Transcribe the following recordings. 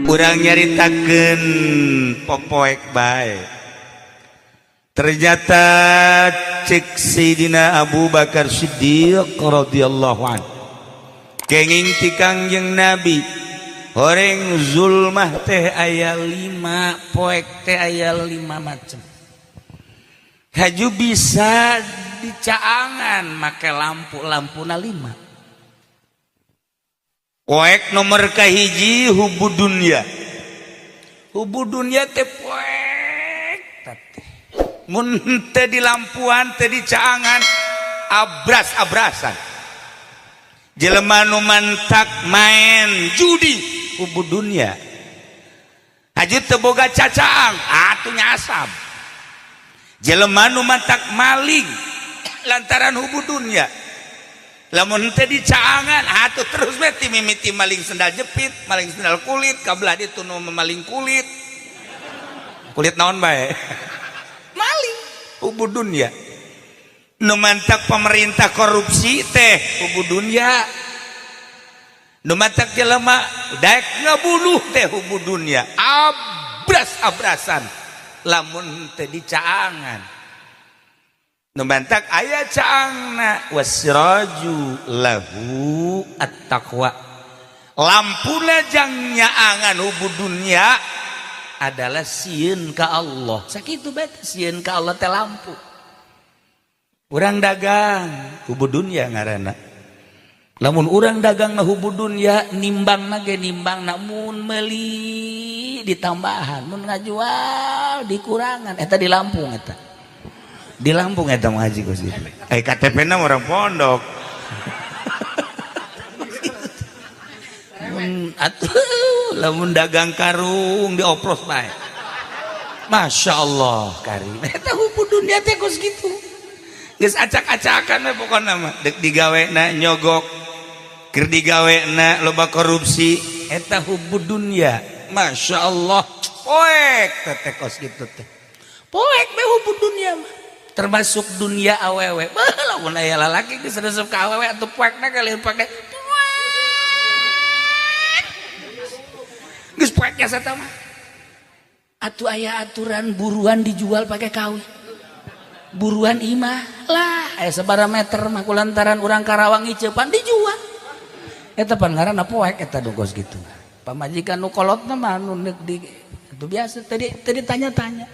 urang nyaritakeun popoek bae. Ternyata cek Sayyidina Abu Bakar Siddiq radhiyallahu anhu kenging ti Kangjeng Nabi horeng zulmah teh aya 5, poek teh aya 5 macam. Haju bisa dicaangan make lampu-lampuna 5. Poek nomor kahiji hubud dunya. Hubud dunya teh poek teh. Mun teh di lampuan teh di caangan abras-abrasan. Jelema nu mantak main judi hubud dunya. Haju teu boga cacaang atuh nyasab. Jelema nu mantak maling lantaran hubud dunya. Lamun teh di caangan atuh terus we ti mimiti maling sendal jepit, maling sendal kulit, kabelah ditu nu memaling kulit. Kulit naon bae? Maling hubud dunya. Nu mantak pemerintah korupsi teh hubud dunya. Nu mantak jelema daek ngabunuh teh hubud dunya. Abras-abrasan lamun teh di caangan. Nu mantak aya caangna wasraju lahu at-taqwa. Lampuna jang nyaangan hubud dunya adalah sieun ka Allah. Sakitu bae sieun ka Allah teh lampu. Urang dagang hubud dunya ngaranna. Lamun urang dagang na hubud dunya nimbangna ge nimbangna mun meuli ditambahan, mun ngajual dikurangan eta di Lampung eta. Di Lampung eta mah haji kos itu. KTP-na orang pondok. Atuh lamun dagang karung diopros bae. Masya Allah karim. Eta hubud dunya teh kos gitu. Geus acak-acakan we pokona mah. Dek digawena nyogok, keur digawena loba korupsi. Eta hubud dunya. Masya Allah. Poek teh kos gitu teh. Poek we hubud dunya mah. Termasuk dunia awewe. Lamun aya lalaki geus resep ka awewe atuh poekna kali poek teh. Geus poeknya sata mah. Atuh aya aturan buruan dijual pakai kawin. Buruan imah lah aya sabaraha meter mah kulantaran urang Karawang Iceupan dijual. Eta pan ngaranna poek eta dogos gitu. Pamajikan nu kolotna mah nu di itu biasa tadi tanya-tanya.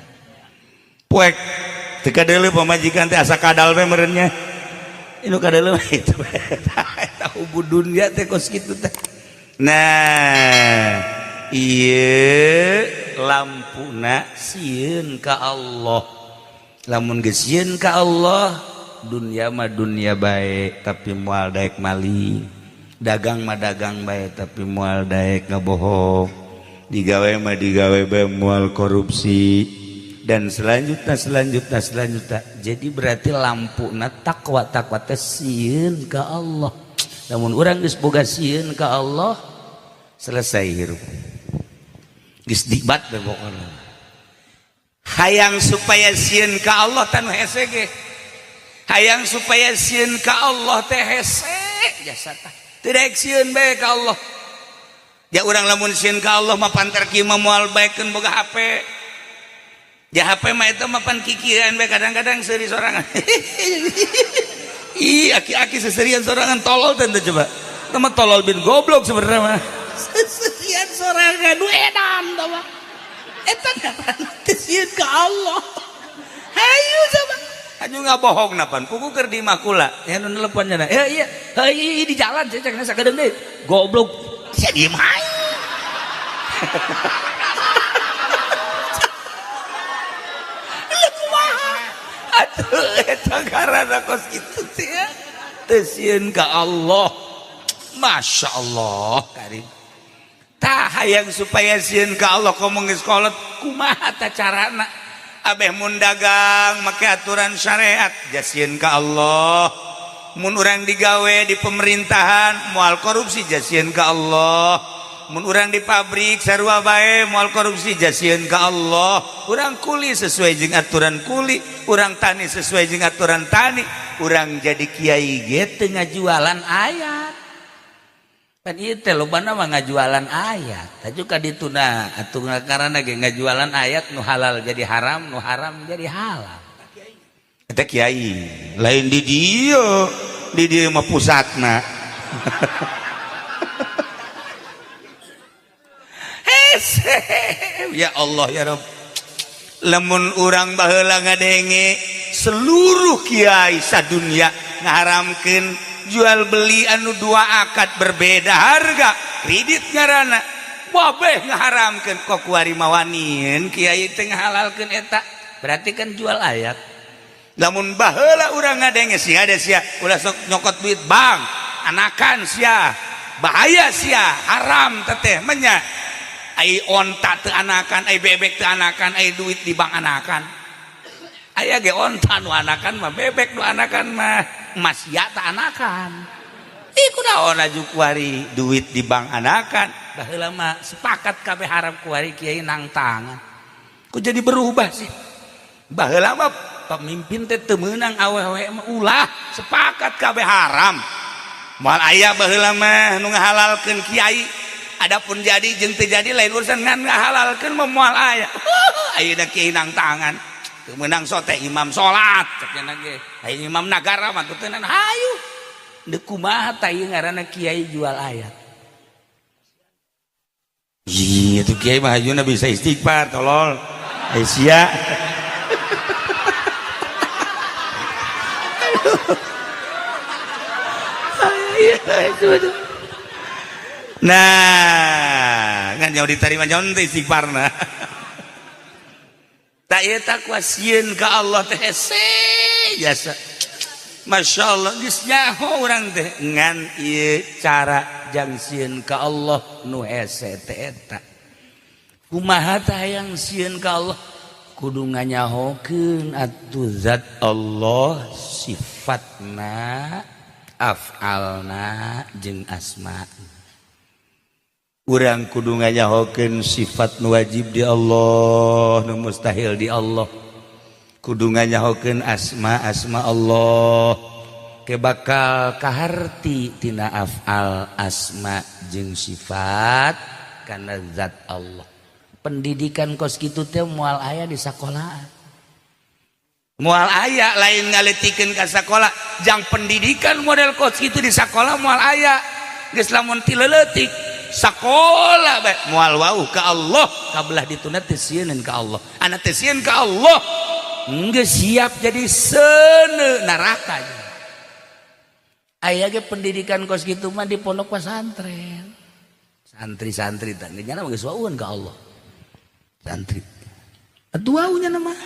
Poek teu kadeuleu pamajikan teh asa kadal we meureunnya. Inu kadeuleu itu eta hubud dunya teh kos kitu teh. Nah, ieu lampuna sieun ka Allah. Lamun geus sieun ka Allah, dunya mah dunya bae tapi moal daek maling. Dagang mah dagang bae tapi moal daek ngabohong. Digawe mah digawe bae moal korupsi. Dan selanjutnya. Jadi berarti lampuna takwa teh sieun ka Allah. Namun urang geus boga sieun ka Allah, selesai hirup. Geus dibat we pokona. Hayang supaya sieun ka Allah tan hese ge. Hayang supaya sieun ka Allah teh hese jasa tah. Teu daek sieun bae ka Allah. Ya urang lamun sieun ka Allah mah pantar kieu mah moal baekeun boga HP. Ya HP mah itu mah pan kikiran we kadang-kadang seuri sorangan. Ih aki-aki seserian sorangan tolol teh coba. Itu mah tolol bin goblok sebenarnya mah. Seserian sorangan nu edan tah mah. Eta ngaranna teh sieun ka Allah. Hayu coba. Anu ngabohongna pan kuku keur di makula. Ya nu nelponnya na. Iya. Heuh di jalan cecekna sakedeung deui. Goblok. Sia diem hayu. Atuh eta karana kos kitu teh ya. Teu sieun ka Allah. Masya Allah karim. Tah hayang supaya sieun ka Allah komo geus kolot kumaha tah carana? Abeh mun dagang make aturan syariat jasieun ka Allah. Mun urang digawe di pemerintahan moal korupsi jasieun ka Allah. Mun urang di pabrik sarua bae moal korupsi jasieun ka Allah. Urang kuli sesuai jeung aturan kuli, urang tani sesuai jeung aturan tani, urang jadi kiai ge teu ngajualan ayat. kan ieu teh lobana mah ngajualan ayat tapi ka dituna atuh karana ge ngajualan ayat nu halal jadi haram nu haram jadi halal eta kiai lain di dieu mah pusatna ya Allah ya Rabb lamun urang baheula ngadenge seluruh kiai sadunya ngaharamkeun jual beli anu dua akad berbeda harga kredit ngaranna wabeh ngaharamkeun kok kuari mawanin kiai teh ngahalalkeun eta berarti kan jual ayat lamun baheula urang ngadenge sia ada sia ulah sok nyokot duit bank anakan sia bahaya sia haram teteh menya ai onta teu anakan ai bebek teu anakan ai duit di bank anakan aya ge onta nu anakan mah bebek nu anakan mah emas ya tak anakan iku naon aju kuari duit di bank anakan baheula mah sepakat kabeh haram kuari kiai nang tangan kok jadi berubah sih baheula mah pemimpin teh teu meunang awewe mah ulah sepakat kabeh haram moal aya baheula mah nu ngahalalkeun kiai adapun jadi jeung teu jadi lain urusan ngan ngahalalkeun mah moal aya ayeuna kiai nang tangan teu meunang sote imam salat cenah ge aya imam nagara mah teu tenan hayu deuk kumaha tah ieu ngaranna kiai jual ayat ieu tuh kiai mah ayeuna bisa istighfar tolol sia nah ngan nyawa diterima nyawa teh istighfarna tak eta kuasieun ka Allah teh hese jasa Masya Allah geus nyaho urang teh ngan ieu cara jang sieun ka Allah nu hese teh eta kumaha teh hayang sieun ka Allah kudu nganyahokeun atuh zat Allah sifatna af'alna jeung asma urang kudu nganyahokeun sifat nu wajib di Allah nu mustahil di Allah kudu nganyahokeun asma Allah ke bakal kaharti tina af'al asma jeung sifat kana zat Allah pendidikan kos kitu teh moal aya di sakola moal aya lain ngaletikeun ka sakola jang pendidikan model kos kitu di sakola moal aya geus lamun ti leuletik sakola bae moal wauh ka Allah kabelah dituna teh sieun ka Allah ana teh sieun ka Allah geus siap jadi seuneu neraka aya ge pendidikan kos kitu mah di pondok pesantren santri-santri teh nyana geus wauhun ka Allah santri atuh wauhnya nama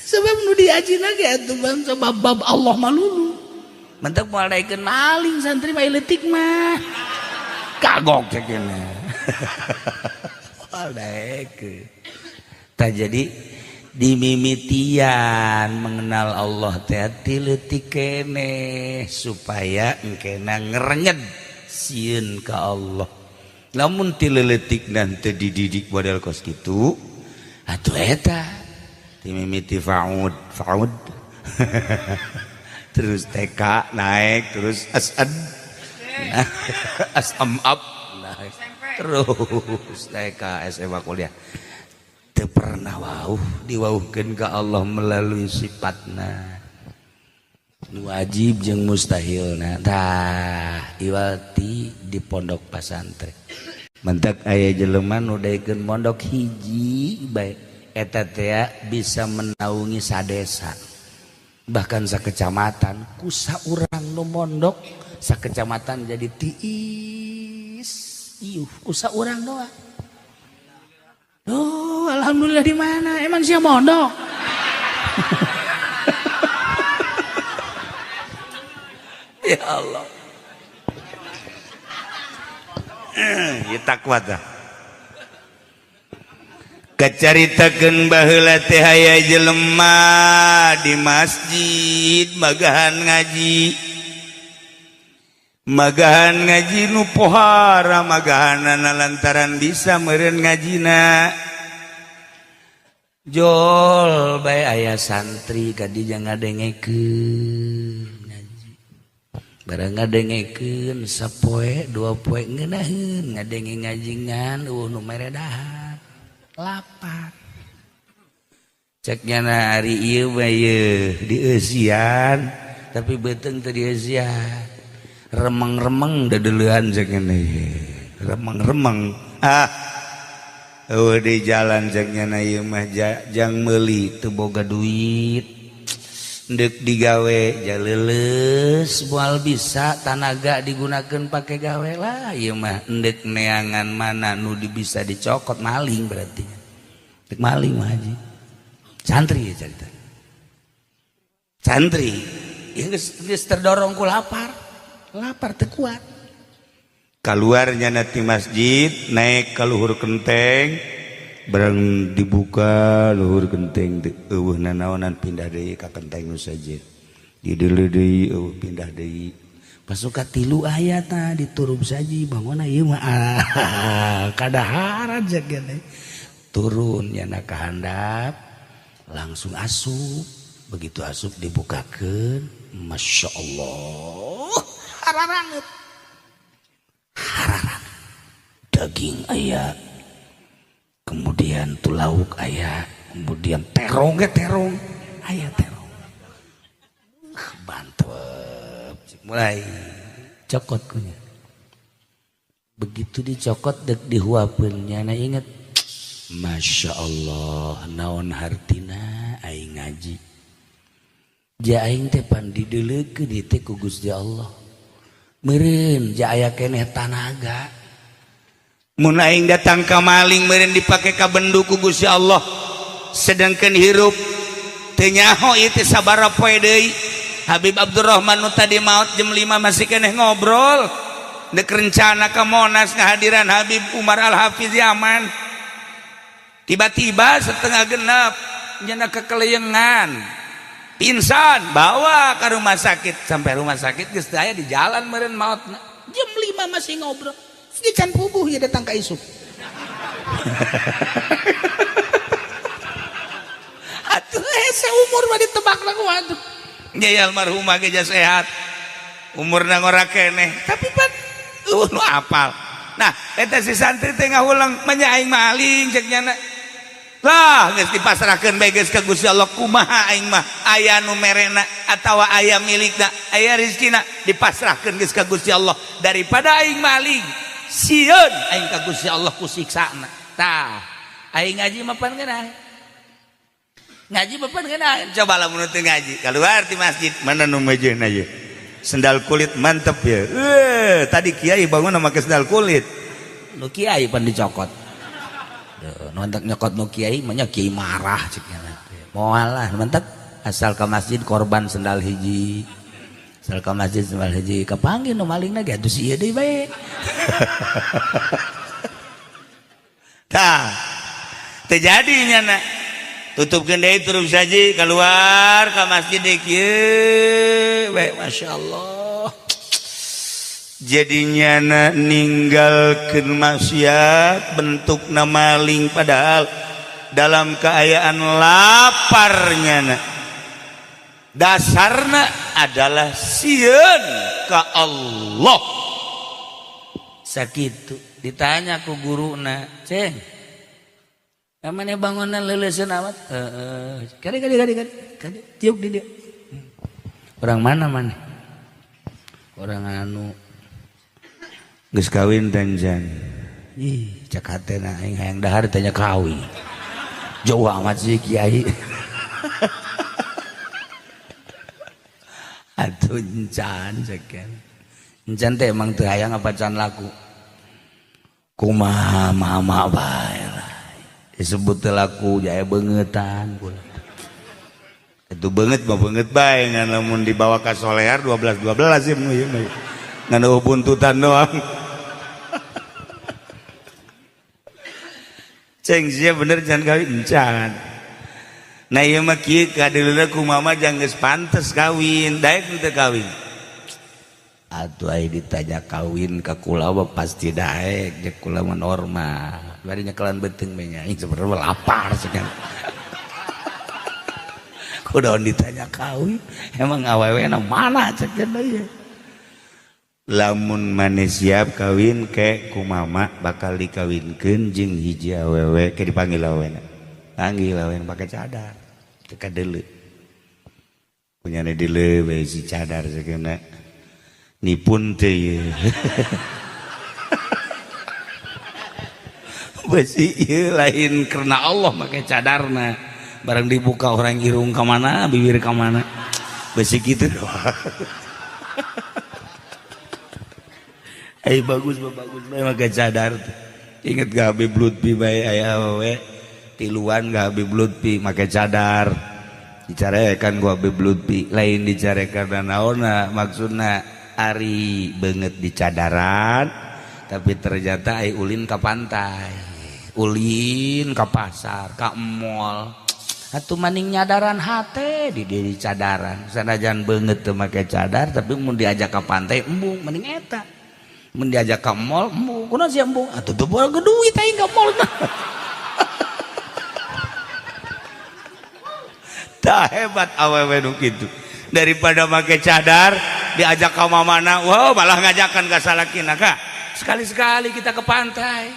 sebab nu diajina ge atuh sebab bab Allah malulu mentek moal daekeun maling santri mah leutik mah kagok cenah moal daekeun tah jadi dimimitian mengenal Allah teh ti leutik keneh supaya engkena ngerenyed sieun ka Allah lamun ti leutik dan teu dididik model kos kitu atuh eta dimimiti faud terus TK naik terus asad asam up naik terus TK SMA kuliah teu pernah wauh diwauhkeun ka Allah melalui sifatna nu wajib jeung mustahilna tah iwalti di pondok pesantren mentek aya jelema nu daekeun mondok hiji bae eta teh bisa menaungi sadesa bahkan sakecamatan ku saurang nu mondok sakecamatan jadi tiis iuh ku saurang doang oh alhamdulillah di mana emang sia mondok ya Allah ya takwa dah kacaritakeun baheula teh aya jelema di masjid magahan ngaji nu pohara magahanana lantaran bisa meureun ngajina jol bae aya santri ka dieu ngadengekeun barang ngadengekeun sapoe 2 poe ngeunaheun ngadenge ngajingan nu mere dahar lapar ceknya hari ieu mah ye dieusian tapi beuteung teu dieusian remeng-remeng dadeulehan ceknya remeng-remeng di jalan ceknya ieu mah jang meuli teu boga duit ndek digawe jaleuleus moal bisa tanaga digunakeun pake gawe lah ieu mah ndek neangan mana nu bisa dicokot maling berarti ndek maling mah haji santri ya cerita santri geus terdorong ku lapar teu kuat keluarnya nanti masjid naik ka luhur genteng barang dibuka luhur genteng eueuh nanaonan pindah deui ka genteng nu sajid di deuleu deui eueuh pindah deui pasuka 3 ayatna diturub saji bangunna ieu mah kadaharan jagana turun nyana ka handap langsung asup begitu asup dibukakeun masya Allah hararangeut daging aya kemudian tu lauk aya kemudian terong aya terong bantep mulai cokot kunya begitu dicokot dek dihuapeun nyana inget masya Allah naon hartina aing ngaji ja aing teh pan dideuleukeun ieu teh ku Gusti Allah meureun ja aya keneh tanaga mun aing datang ka maling meureun dipake ka bendu ku Gusti Allah sedangkeun hirup teu nyaho ieu teh sabaraha poe deui Habib Abdurrahman nu tadi maot jam 5 masih keneh ngobrol dek rencana ka Monas ngahadiran Habib Umar Al-Hafiz Yaman tiba-tiba setengah genep nyana kekeleyengan pingsan bawa ke rumah sakit sampai rumah sakit geus teu aya di jalan meureun maotna jam 5 masih ngobrol di can puguh ya datang ke isuk atuh seumur mah ditebak lagu atuh nyai almarhumah ge sehat umurna ngora keneh tapi pan nu apal nah eta si santri teh ngahulang menyaing maling cek nyana lah geus dipasrahkeun bae geus ka Gusti Allah kumaha aing mah aya nu merena atawa aya milikna aya rezekina dipasrahkeun geus ka Gusti Allah daripada aing maling sieun aing ka Gusti Allah ku siksana tah aing ngaji mah pan geunah ngaji mah pan geunah coba lamun teu ngaji keluar ti masjid mana nu mejeuna ye sendal kulit mantep ya tadi kiai bangun make sendal kulit nu kiai pan dicokot nu hendak nyokot nu kiai mah kiai marah cenah moal lah mantep asal ka masjid korban sendal hiji asal ka masjid sendal hiji kapanggih nu malingna ge atuh si ieu deui bae tah terjadi nyana tutupkeun deui turun saji keluar ka masjid deui kieu bae masyaallah jadinya ninggalkeun maksiat bentukna maling padahal dalam keayaan laparnya dasarna adalah sieun ka Allah sakitu ditanya ku guruna ceng kamane bangunan leuleuseun amat kade tiuk di dia orang mana orang anu geus kawin danjan ih cak hatena aing hayang dahar tanya kawin jauh amat sih kiai atuh encan ceken encan teh emang teu hayang apacan laku kumaha mama bae lah disebut teu laku jaya beungetan itu beungeut mah beungeut bae ngan lamun dibawa ka solehar 12 sih ngan buntutan doang ceng sia bener jangan kawin encan nah ieu mah kieu kadeuleuna ku mama jang geus pantes kawin daek teu kawin atuh aya ditanya kawin ka kula mah pasti daek jeung kula mah normal bari nyekelan beuteung we nya aing sebenarnya lapar cenah kudaon ditanya kawin emang awewe na mana cek cenah ieu lamun maneh siap kawin ke ku mama bakal dikawinkeun jeung hiji awewe ke dipanggil awena panggil awewe pakai cadar teu kadeuleu punyana deuleu bae si cadar sakeuna nipun teh ieu besi ieu lain karena Allah make cadarna barang dibuka orang irung ka mana bibir ka mana besi kitu doang. Bagus bae make cadar. Inget gak Habib Lutfi bae aya awewe tiluan gak Habib Lutfi make cadar. Dicarekan ku Habib Lutfi lain dicarekan naonna maksudna ari beungeut di cadaran tapi ternyata ai ulin ka pantai. Ulin ka pasar, ka mall. Atuh maning nyadaran hate di cadaran. Sanajan beungeut teu make cadar tapi mun diajak ka pantai embung mending eta. Mun diajak ka mall, kunaon sia embung? Atuh teu boga duit aing ka mall. Tah hebat awewe nu kitu. Daripada make cadar diajak ka mamana, wow malah ngajakan ka salakina, Kak. Sekali-sekali kita ke pantai.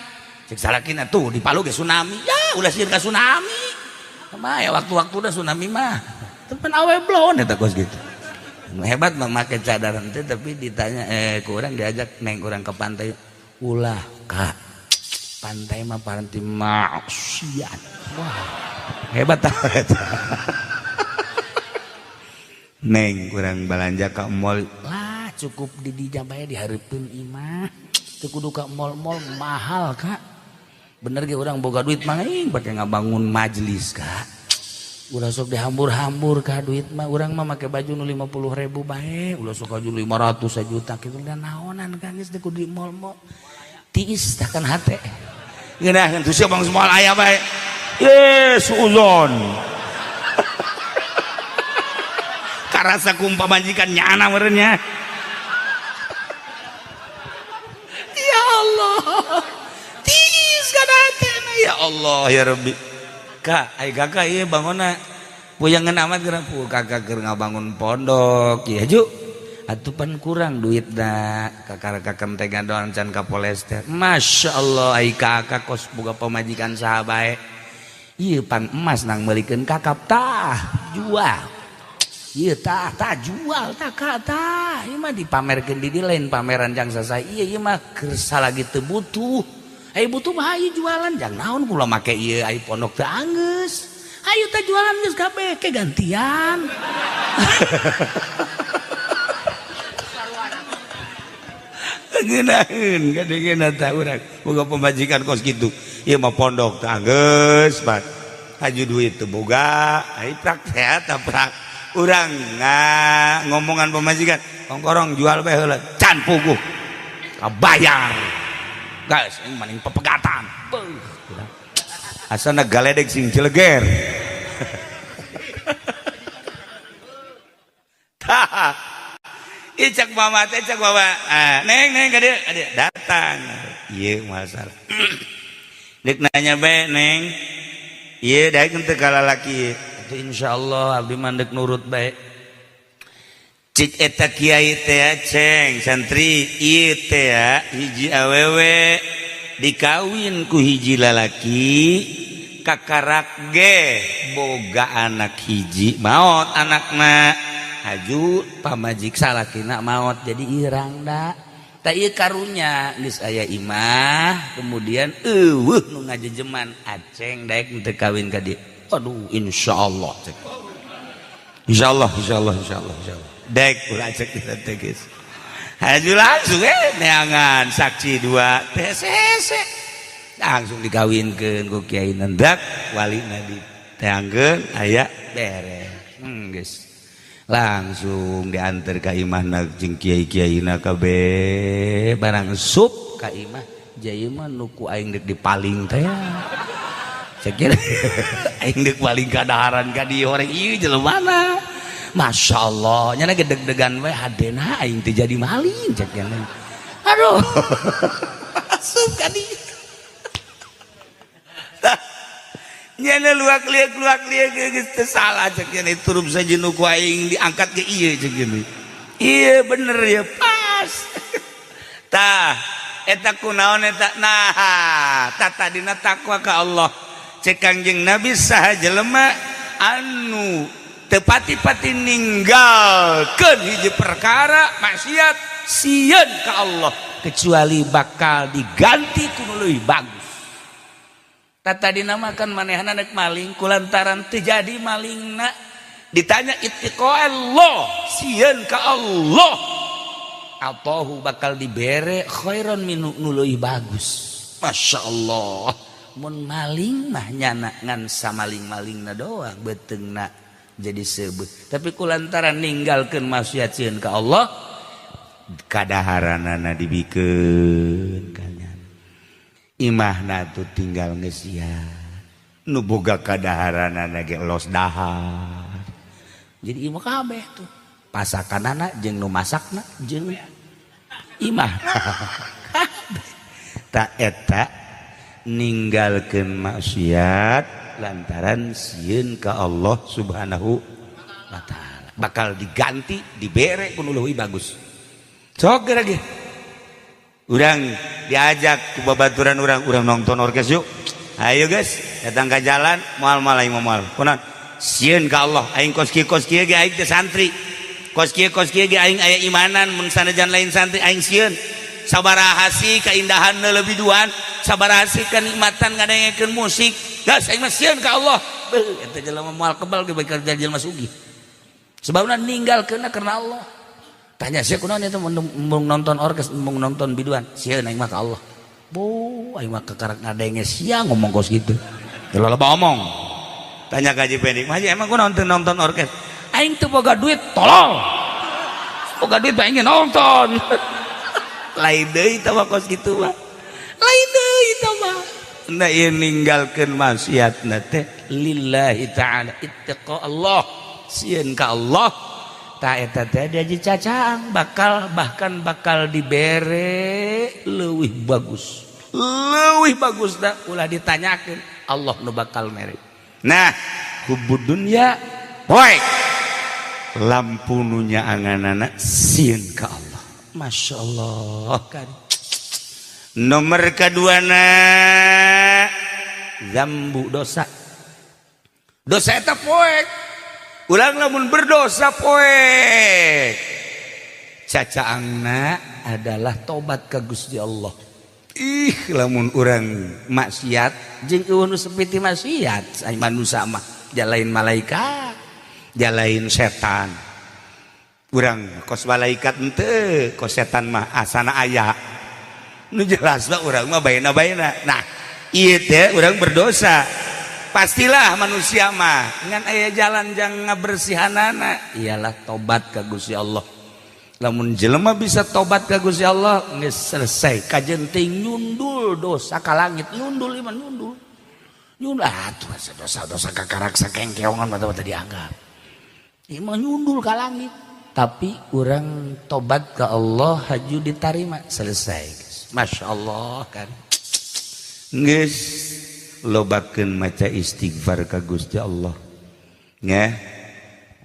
Cek salakina tuh di Palu ge tsunami. Ya, ulah sieun ka tsunami. Mah ya waktu-waktu udah tsunami mah. Tepen awewe blon eta kos gitu. Hebat memakai cadaran teh tapi ditanya ku urang diajak neng urang ke pantai ulah Kak pantai mah paranti maksiat wah hebat tah eta neng urang balanja ka mall lah cukup di dinya bae dihareupeun imah teu kudu ka mall-mall mahal Kak bener ge urang boga duit mah pake ngabangun majelis Kak ulah sok dihambur-hambur ka duit mah urang mah make baju nu 50.000 bae ulah sok baju 500 sajuta kitu dan naonan Kang geus teh kudu di mall-mall tiis tah kan hate ngeunaheun tuh sia bang moal aya bae ye suuzon karasa kumpa majikan nyana meureun nya ya Allah tiis kan hate ya Allah ya Rabbi Kak, ai kakak ieu bangonna puyangeun amat geura kakak keur ngabangun pondok ya ju atuh pan kurang duitna kakak-kakak teh ngadoan can ka polester masyaallah ai kakak kos boga pamajikan saha bae ieu pan emas nang meulikeun kakap tah jual ieu tah jual tah Kak tah ieu mah dipamerkeun di lain pameran jang sasae ieu mah keur salagi teu butuh butuh mah ayo jualan jang naon kula make ieu ai pondok teu anggeus ayo teh jualan geus kabeh ke gantian ngeunaheun kadengena tah urang boga pemajikan kos kitu ieu mah pondok teu anggeus bat haju duit teu boga ai prak teh tah prak urang ngomongan pemajikan kongkorong jual bae heula can puguh kabayar guys ini maning pepegatan asana galedeg sing cileger tah icak mama teh cak bawa neng ka dieu datang ieu masalah deuk nanya bae neng ieu daek teu ka lalaki itu insyaallah abdi mandek nurut bae cik eta kiai teh ceng santri ieu teh hiji awewe dikawin ku hiji lalaki kakarak ge boga anak hiji maot anakna haju pamajik salakina maot jadi irang da ta ieu karunya geus aya imah kemudian eueuh nu ngajejeman aceng daek teu kawin ka dieu aduh insyaallah cek insyaallah dek ulah cek kita tegis haju langsung neangan saksi dua TCC langsung dikawinkeun ku kiai nendak walina diteangkeun aya beres geus langsung diantar ka imahna jeung kiai-kiaina kabeh barang sup ka imah jaya mah nuku aing deuk dipaling teh cek aing deuk paling kadaharan ka dieu horeng ieu jelemana Masya Allah nyana gedeg-degan we hadena aing teh jadi maling cek yang lain aduh asup ka dieu nyana luak liek geus teu salah cek nya turup sajeun ku aing diangkat ke ieu cek ieu bener ya pas eta kunaon eta nah tata dina takwa ka Allah cek Kangjeng Nabi saha jelema anu tepati-pati ninggalkeun hiji perkara maksiat sieun ka Allah kecuali bakal diganti ku nu leuwih bagus. Tata dinamakan manehna nek maling kulantaran teu jadi malingna ditanya ittiqa Allah sieun ka Allah atahu bakal dibere khairon minu nu leuwih bagus. Masya Allah mun maling mah nyana ngan samaling-malingna doang beteungna jadi seubeuh tapi kulantaran ninggalkeun maksiat sieun ka Allah kadaharanana dibikeun kanyan imahna tuh tinggal ngesian nu boga kadaharanana ge los dahar jadi imah kabeh tuh pasakanana jeung nu masakna jeung imah tak eta ninggalkeun maksiat lantaran sieun ka Allah Subhanahu wa taala bakal diganti dibere ku nu leuwih bagus. Sok lagi urang diajak ku babaturan urang nonton orkes yuk ayo guys datang ke jalan moal aing moal kunaon sieun ka Allah aing kos kieu ge aing teh santri kos kieu ge aing aya imanan mun sanajan lain santri aing sieun sabaraha sih kaindahanna leuwih duan sabaraha sih kanikmatan ngadengekeun musik gas aing mah sieun ka Allah beuh eta jelema moal kebal ge bae kerja jelema sugih sebabna ninggalkeunna karena Allah. Tanya saya kunaon itu mau nonton orkes mau nonton biduan sieun aing mah ka Allah bu aing mah kekarak ngadenge sia ngomong kos gitu teu loba omong tanya ka Haji Pendik Haji emang kunaon teu nonton orkes aing teu boga duit tolol boga duit bae nonton lain deui tah kos kitu mah lain deui tah mah da ieu ninggalkeun maksiatna teh lillahi ta'ala ittaqa Allah sieun ka Allah tak eta teh jadi cacang bahkan bakal dibere leuwih bagus dah ulah ditanyakeun Allah nu bakal mere. Nah hubud dunya poek lampu nu nyaanganana sieun ka Allah. Masya Allah kan. Nomor kaduana zambu dosa eta poek ulang lamun berdosa poek cacaangna adalah tobat ka Gusti Allah. Lamun urang maksiat jeung eueuh nu sepiti maksiat ai manusia mah jalain malaikat jalain setan urang kos malaikat henteu kos setan mah asana aya nu jelasna urang mah baena-baena. Nah ieu teh urang berdosa pastilah manusia mah ngan aya jalan jang ngabersihanana ialah tobat ka Gusti Allah. Lamun jelema bisa tobat ka Gusti Allah geus selesai kajenting nyundul dosa ka langit nyundul iman nyundul atuh dosa-dosa kakarak sakengkeongan mata-mata dianggap iman nyundul ka langit tapi urang tobat ka Allah haju ditarima selesai guys. Masya Allah kan geus lobakeun maca istighfar ka Gusti Allah nya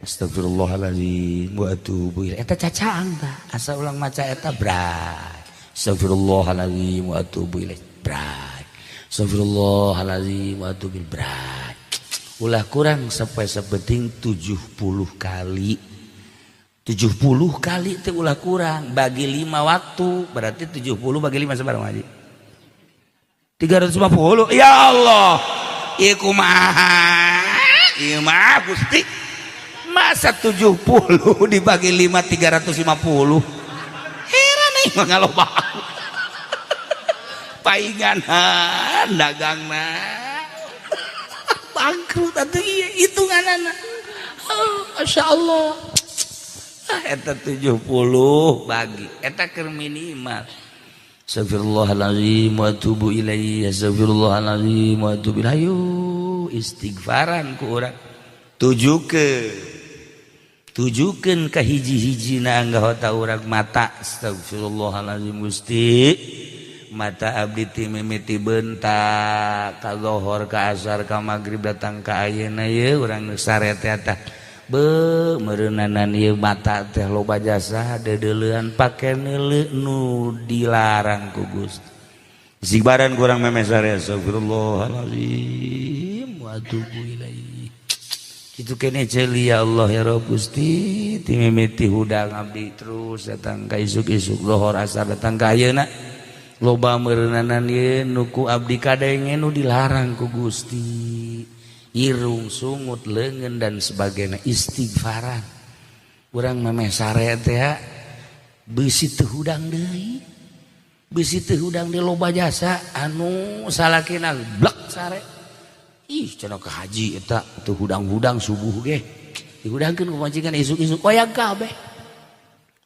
astagfirullahaladzim wa atubu ilaih eta cacaang tah asa ulang maca eta bray astagfirullahaladzim wa atubu ilaih bray astagfirullahaladzim wa atubu ilaih bray ulah kurang sampai sepenting 70 kali 70 kali teh ulah kurang bagi 5 waktu berarti 70 bagi 5 sabarang Haji 350. Ya Allah ieu kumaha ieu mah Gusti masa 70 dibagi 5 350 heran aing mah ngaloba painganan dagangna bangkrut atuh ieu hitunganana Masya Allah eta 70 bagi eta keur minimal astagfirullahaladzim wa atubu ilaih astagfirullahaladzim wa atubu ilaih istighfaran ku urang tujukeun ka hiji-hijina anggota urang mata astagfirullahaladzim Gusti mata abdi ti mimiti beuntak ka zuhur ka asar ka magrib datang ka ayeuna ye urang nu sarete tah merenanan ieu mata teh loba jasa dedeuleun pake neuleuh nu dilarang ku Gusti. Sibaran kurang memes sare astagfirullahalazim wa atubu ilaihi. Kitu kene ceuli ya Allah ya Rabb Gusti ti mimiti hudang abdi terus datang ka isuk-isuk lohor asar datang ka ayeuna loba merenanan ieu nu ku abdi kadenge nu dilarang ku Gusti. Irung, sungut, leungeun dan sebagainya istighfaran. Urang memeh sare teh beusi teu hudang deui. Beusi teu hudang deui loba jasa anu salakina blek sare. Ih cenah ka haji eta teu hudang-hudang subuh ge. Dihudangkeun ku majikan isuk-isuk oyang kabeh.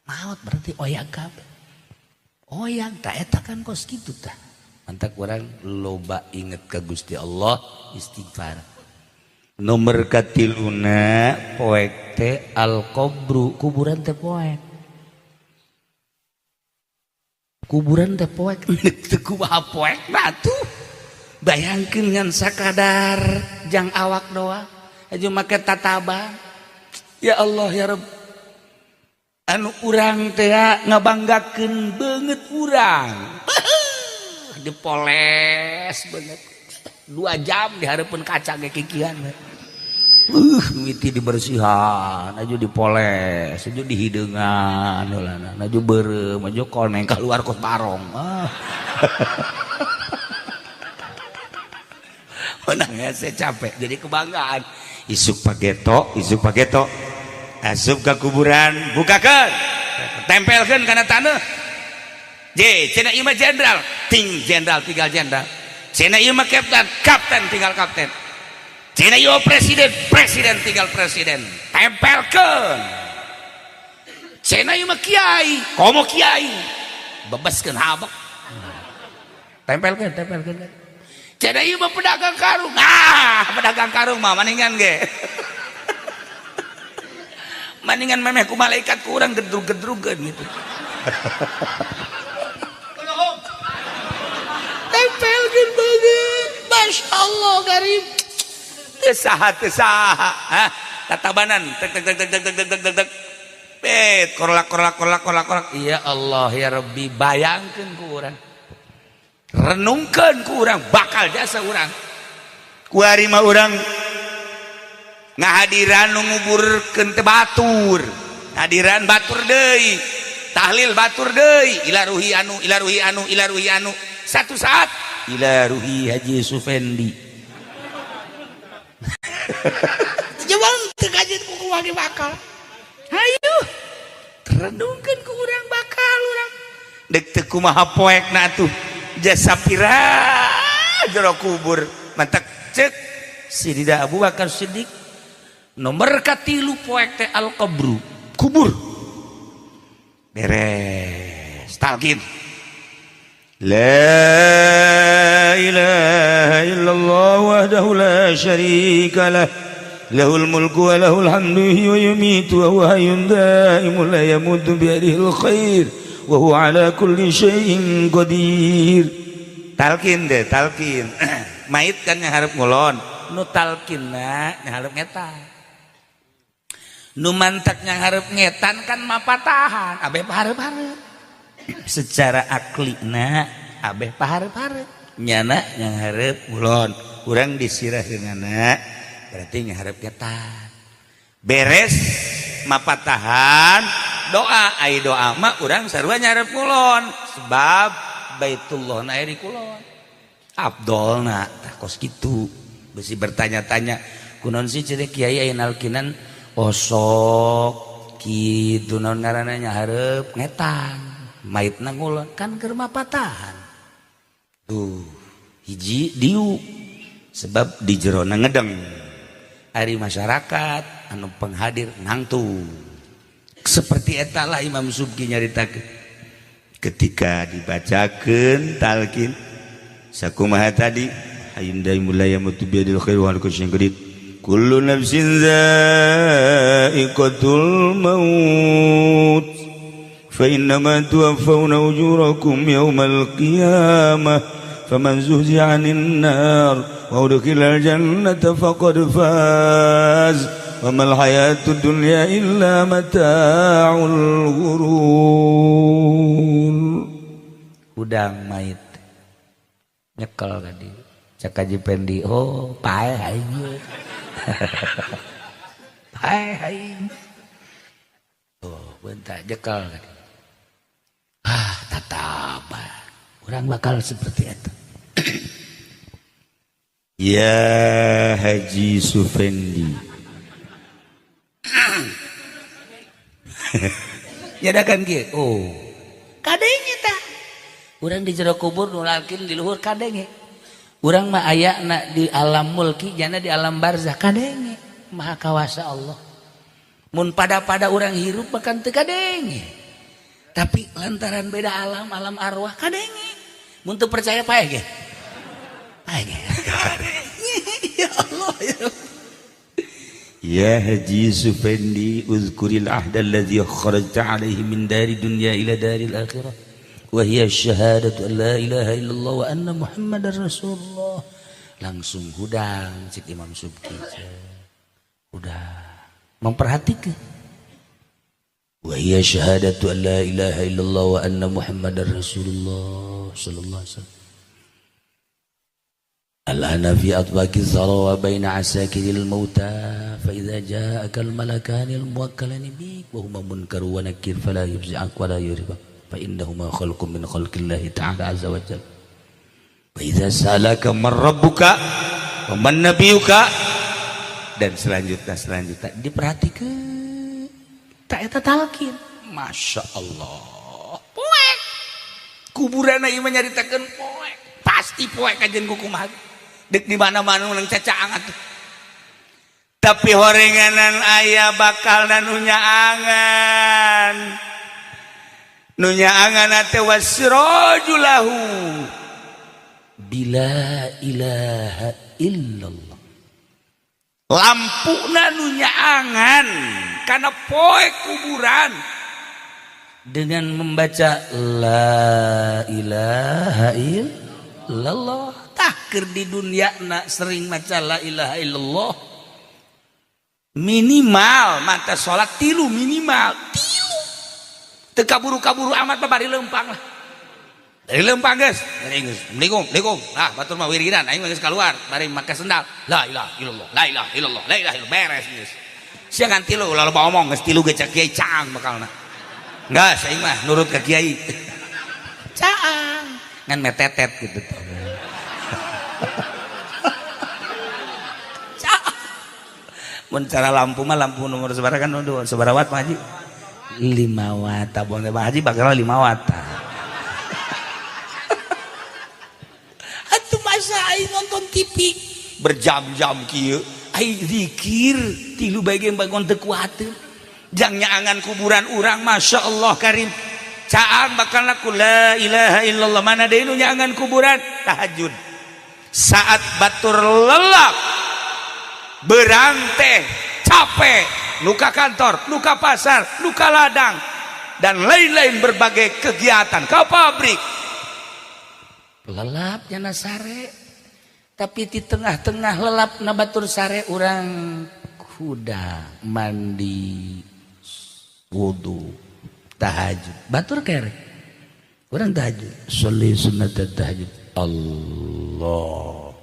Maot berarti oyang kabeh. Oyang tah eta kan kos kitu tah. Mantak urang loba inget ka Gusti Allah istighfar. Nomor katiluna poek teh al-qabru kuburan teh poek. Kuburan teh poek teu kumaha poek batuh. Bayangkeun ngan sakadar jang awak doang aju make tatabang. Ya Allah ya Rabb. Anu urang teh ngabanggakeun beungeut urang. Dipoles beungeut. 2 jam di hareupeun kaca ge kikian. Miti dibersihan, aju dipoles, aju dihideungan, aju beureum, aju koneng keluar kos barong. Menang ya saya capek, jadi kebanggaan. Isuk pageto, asup ke kuburan, bukakeun, tempelkeun kana taneuh. Cenah ieu mah jenderal, tinggal jenderal. Cenah ieu mah kapten tinggal kapten. Cenah ieu presiden tinggal presiden. Tempelkeun. Cenah ieu mah kiai, komo kiai. Bebeskeun habek. Tempelkeun. Cenah ieu mah pedagang karung. Pedagang karung mah maningan ge. Maningan memeh ku malaikat ku urang gedrug-gedrugeun gitu. Tempelkeun banget. Masya Allah karim. Tesaha tatabanan tek korlak. Ya Allah ya Rabbi bayangkeun ku urang. Renungkeun ku urang bakal jasa urang. Ku ari mah urang ngahadiran nu nguburkeun teh batur. Hadiran batur deui. Tahlil batur deui. Ilaruhi anu. Satu saat ilaruhi Haji Sufendi. Jawab terkajit ku kumaha bakal. Hayu. Renungkeun ku urang bakal urang. Dek teu kumaha poekna atuh. Jasa pira jero kubur. Mantak cek Sidina Abu Bakar Siddiq. Nomor katilu poek teh al-qabru. Kubur. Beres. Talqin. La ilaha illallah wahdahu la syarika lah lahul mulku wa lahul hamdu wa yumitu wa huwa hayyun daimun la yamutu bi yadihil khair wa huwa ala kulli syai'in qadir. Talqin deh talqin. Mait kan yang hareup ngulon nu talqinna yang hareup ngetan nu mantak yang hareup ngetan kan mapatahan abeh pahareup-hareup. Secara aklina abeh pahareup-hareup nyana yang hareup ngulon urang disiraheunana berarti ngahareup ngetan beres mapatahan doa ai doa mah urang sarua nyahareup ngulon sebab Baitullah na aya di kulon afdolna tah kos kitu beusi bertanya-tanya kunaon sih cenah kiai aya nalkinan osok kitu naon ngaranna nyahareup ngetan maitna ngulon kan keur mapatahan tuh hiji diu sebab di jerona ngedeng ari masyarakat anu penghadir nangtu seperti eta lah Imam Subki nyaritakeun ketika dibacakeun talqin sakumaha tadi hayyun daimul la yamutu bi yadil khair wa ala kulli syai'in qadir kullu nafsin za'iqatul maut فإنما توفون أجوركم يوم القيامة فمن زهزح عن النار وأدخل الجنة فقد فاز wa mal hayatud dunya illa mata'ul ghurur. Udang mait nyekel tadi cak Haji Pendi, oh pae aing pae aing oh bentar jekal tadi. Tatapa orang bakal seperti itu. Ya Haji Sufendi nyadakan kieu oh kadenge tah urang di jero kubur nulalkeun di luhur kadenge urang mah ayana di alam mulki jana di alam barzah kadenge maha kawasa Allah mun pada urang hirup makan teu kadenge tapi lantaran beda alam arwah kadenge mun teu percaya pae ge pae ge ya Allah ya Haji Sufendi uzkuril ahda alladhi kharajta alaihi min dari dunya ila daril akhirah wa hiya syahadatu an la ilaha illallah wa anna muhammadar rasulullah. Langsung hudang cik Imam Subki udah memperhatikan wa hiya syahadatu an la ilaha illallah wa anna muhammadar rasulullah sallallahu alaihi wasallam. Al-ana fi atbaqi zara wa baina asakiril mauta fa idza ja'aka al-malakani al-muwakkalani bik wa huma munkar wa nakir fala yufzi'ak wa la yuribak fa innahuma khalqun min khalqillahi ta'ala azza wa jalla. Wa idza salaka man rabbuka wa man nabiyuka dan selanjutnya diperhatikan tak eta talqin. Masya Allah poek kuburan ieu mah nyaritakeun poek pasti poek kajen kukumaha dek di mana-mana ulang cacaang atuh. Tapi horenganan aya bakal nunya angan ate wasrajulahu bila ilaha illallah. Lampuna nunya angan karena poe kuburan dengan membaca la ilaha illallah. Takir di dunia nak sering maca la ilaha illallah minimal mata sholat tilu minimal tilu teka kaburu amat bari lempang lah dari lempang guys assalamualaikum nah batur mah wiridan aing geus keluar bari make sendal la ilaha illallah la ilaha illallah la ilaha illallah beres geus sia ngan tilu ulah loba omong geus tilu ge cak kiai caang bakalna geus aing mah nurut ka kiai caang ngan metetet gitu tuh. Mun cara lampu mah lampu nomor sabaraha kan sabaraha watt Pak Haji 5 watt abang Pak Haji bakal 5 watt atuh masa aing nonton TV berjam-jam kieu aing zikir tilu bagian bangun teu kuateun jang nyaangan kuburan urang Masya Allah karim caang bakal laku la ilaha illallah mana deui nu nyaangan kuburan tahajud saat batur lelap beranteh capek nuka kantor nuka pasar nuka ladang dan lain-lain berbagai kegiatan ke pabrik lelap jana sare tapi di tengah-tengah lelap na batur sare orang kuda mandi wudu tahajud batur kere orang tahajud sholli sunat tahajud Allah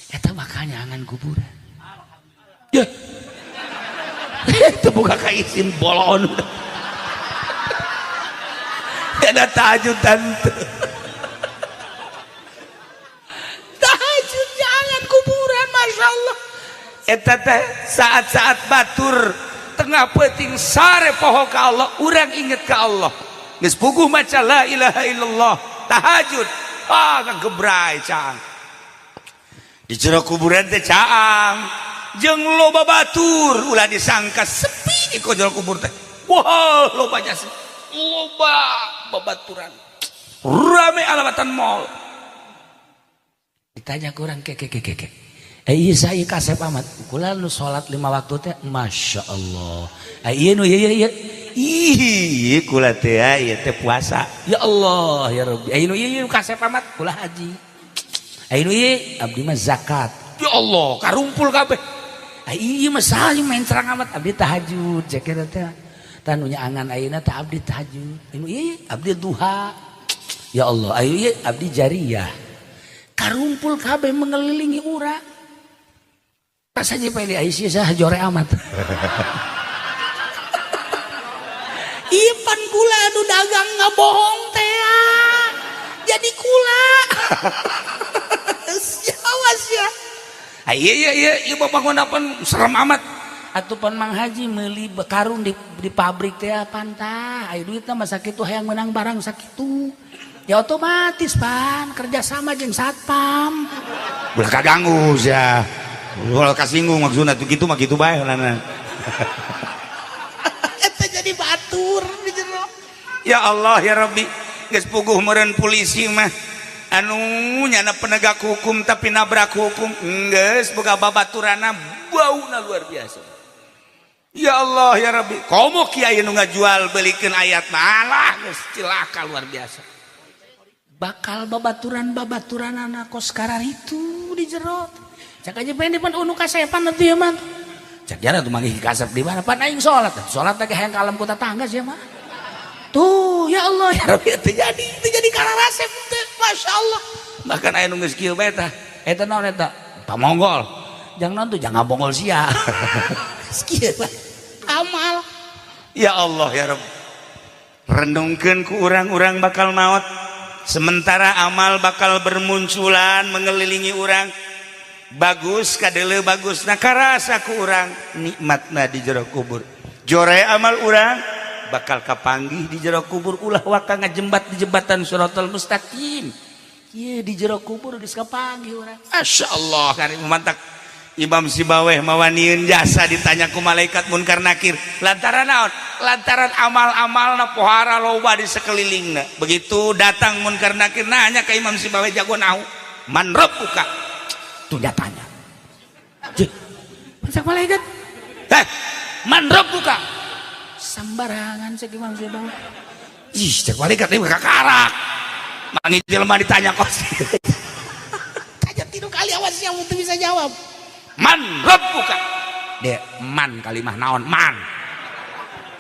eta makanya angan kuburan ya itu buka kaisin bolon ada tahajud tante tahajud jangan kuburan Masya Allah eta teh saat-saat batur tengah peuting sare poho ka Allah urang inget ka Allah geus puguh maca la ilaha illallah tahajud gebrai caang di jero kuburan teh caang jeung loba batur ulah disangka sepi di jero kubur teh wah loba jasa loba babaturan rame alamatan mall ditanya ke urang ke ieu saya kasep amat kula nu salat 5 waktu teh Masya Allah ieu nu ieu ih kula teh ieu teh puasa ya Allah ya Rabbi ieu nu ieu kasep amat kula haji ieu nu ieu abdi mah zakat ya Allah karumpul kabeh iya masalah main serang amat abdi tahajud cek teh tanunya angan ayeuna teh abdi tahajud iya abdi duha ya Allah ayo iya abdi jariyah karumpul kabeh mengelilingi urang pas aja pilih Aisyah sah jore amat iya pan kula anu dagang ngabohong teh jadi kula awas ya iya bapak ngonapan serem amat atuh pan Mang Haji meuli karung di pabrik teh pantah aya duitna mah sakitu hayang menang barang sakitu ya otomatis pan kerjasama jeung satpam ulah kaganggu sia ulah kasinggung maksudna tuh kitu mah kitu bae heulana eta jadi batur di jero ya Allah ya Rabbi geus puguh meureun polisi mah anu nyana penegak hukum tapi nabrak hukum geus boga babaturana bauna luar biasa ya Allah ya Rabbi komo kiai nu ngajual belikeun ayat malah geus cilaka luar biasa bakal babaturan anak kos sekarang itu di jero cak aja pengen depan unu kasepan nanti ya man cak jana tuh manggih kasep di mana pan aing sholat lagi hayang kalem ku tetangga sih mah tuh ya Allah ya Rabbi terjadi karasep teh Masya Allah bahkan aya nu geus kieu bae tah eta naon eta pamonggol jangan tuh jangan bongol sia kieu amal ya Allah ya Rabbi renungkeun ku urang-urang bakal maot sementara amal bakal bermunculan mengelilingi urang bagus kadele bagus nah karasa ku urang nikmatna di jero kubur jore amal urang bakal kapanggih di jero kubur ulah waka ngajembat di jembatan Shiratal Mustaqim ieu di jero kubur geus kapanggih urang masyaallah kari mantak Imam Sibaweh mawanieun jasa ditanya ku malaikat munkar nakir lantaran naon lantaran amal-amalna pohara loba di sekelilingna begitu datang munkar nakir nanya ke Imam Sibaweh jago nahu man rabbuka tuh dia tanya cek malaikat man rabbuka sambarangan cek Imam Sibaweh ih cek malaikat ini kakarak manggil jelema ditanya kos kajet tilu kali awas yang untuk bisa jawab man rabbuka dek man kalimah naon man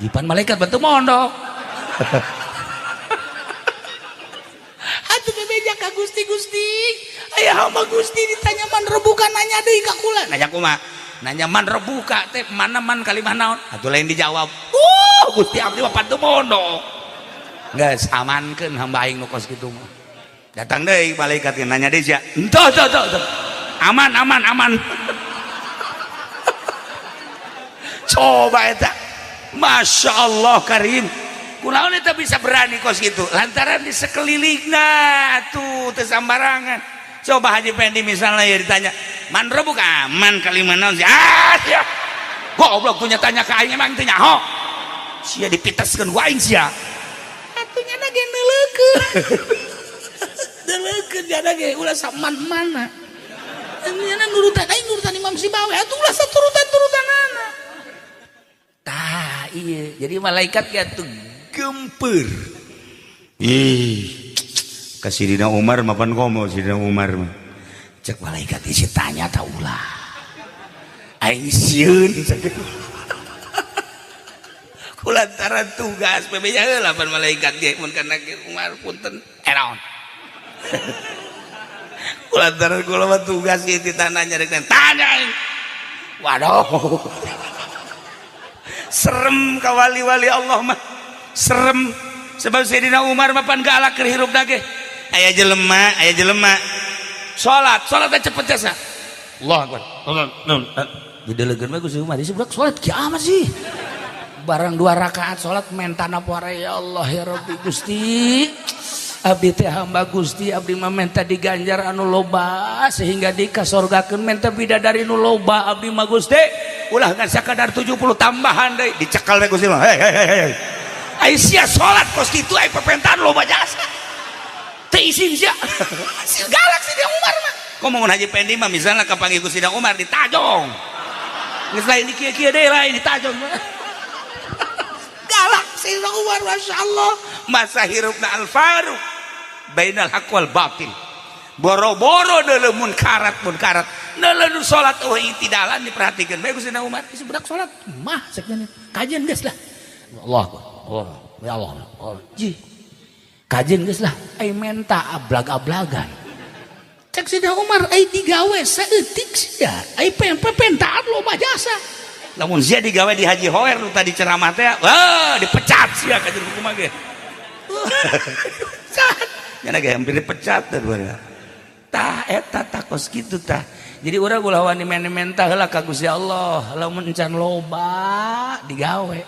jipan malaikat bantu mondok atuh bebeja ka Gusti aya hamba Gusti ditanya man rabbuka nanya deui ka kula nanya kumaha nanya man rabbuka teh mana man kalimah naon atuh lain dijawab Gusti abdi mah bantu mondok geus amankeun hamba aing nu kos kitu mah datang deui malaikat nanya deui sia entah aman coba eta Masya Allah karim kunaon eta bisa berani kos gitu lantaran di sekelilingna tuh teu sambarangan coba Haji Pendi misalnya ya ditanya man rabbuka man kalimah naon sia sia goblok tuh tanya ka aing emang teu nyaho sia dipiteskeun ku aing sia atunya na ge neuleukeun jana ge ulah saman mana nya nurutan aing nurutan Imam Sibaweh atuh ulah saturutan-turutanana tah iya jadi malaikat gitu gempeur Sidina Umar mapan komo Sidina Umar mah cek malaikat isi tanya tah ulah aing sieun kulantaran tugas bebeja heula pan malaikat ge mun kana Umar punten naon kulantaran kula mah tugas ieu ditananya rek tanya waduh serem ka wali-wali Allah mah serem sebab Sayyidina Umar mah pan galak keur hirupna ge aya jelema salat teh cepet jasa Allahu Akbar didelegeun mah Gusti Umar disebut salat kiamat sih barang 2 rakaat salat mentana poare ya Allah ya Rabbi Gusti abdi teh hamba Gusti abdi mah menta diganjar anu loba sehingga dikasorgakeun menta bidadari nu loba abdi mah Gusti ulah ngan sakadar 70 tambahan deui dicekal we Gusti mah hei Aisyah salat kos kitu aya pepentahan loba jasa teu isin sia galak si Umar mah komo Haji Pendi mah misalna kapanggih Gusti Umar ditajong geus lain di kieu-kieu deui lain ditajong galak si Umar masyaallah masa hirupna Al-Faruq bainal haq wal batil boro-boro deuleu munkarat lalu sholat i'tidalan diperhatikan bae Gusti Umar geus budak sholat mah sakjana kajian geus lah Allah ya Allah ji kajian geus lah ai menta ablag-ablagan cek Sidina Umar ai digawe saeutik sia ai pentaan loba jasa lamun sia digawe di Haji Hoer nu tadi ceramah teh wah dipecat sia ka jeung kumaha ge nya ge hampir dipecat teh tah eta takos kitu tah jadi urang ulah wani menta heula ka Gusti Allah lamun encan loba digawe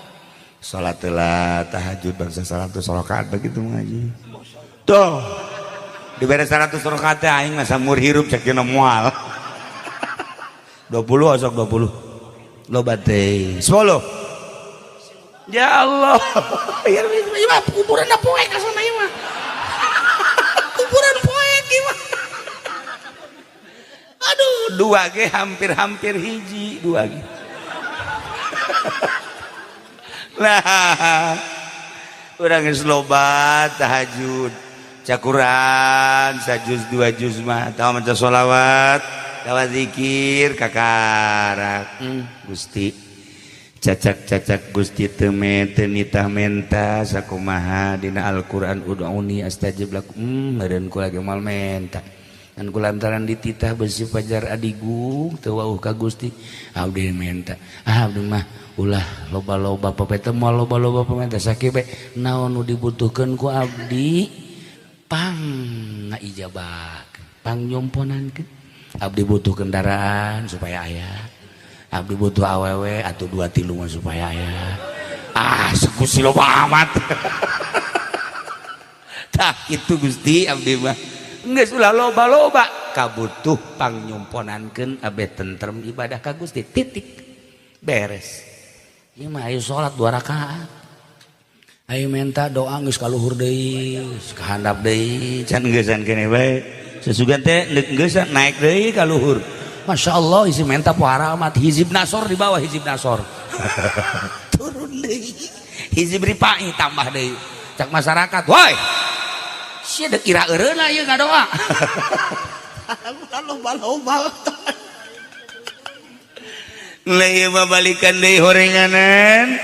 salat heula tahajud bangsa 100 rakaat begitu ngaji tuh dibere 100 rakaat teh aing masa mur hirup cek dina moal 20 osok 20 loba teh 10 ya Allah ya mah kuburan poe ka sana ieu mah kuburan poe gimana aduh dua ge hampir hiji dua ge lah urang geus loba tahajud cakuran sajuz dua juz mah tah maca sholawat tawa zikir kakarak Gusti cacak Gusti teu nitah menta sakumaha dina Al-Qur'an ud'uni astajib lakum meureun kula ge moal menta kan kulantaran dititah besi pajar adigung teu wauh ka Gusti abdi menta abdi mah ulah loba-loba papete moal loba-loba pamenta sakieu bae naon nu dibutuhkeun ku abdi pang ngaijabakeun pang nyomponankeun abdi butuh kendaraan supaya aya abdi butuh awewe atuh 2-3 mah supaya aya sekusi loba amat tah kitu Gusti abdi mah geus ulah loba-loba kabutuh pangnyumponankeun abeh tentrem ibadah ka Gusti titik beres ieu mah aya salat 2 rakaat aya menta doa geus kaluhur deui kahandap deui can geusan keneh bae sesugan teh geus naik deui kaluhur Masya Allah isi menta pohara amat hizib nasor di bawah hizib nasor turun deui hizib ripai tambah deui cak masyarakat woi sia da kira eureuna ieu ngadoa loba-loba leuy mah balikan deui horenganan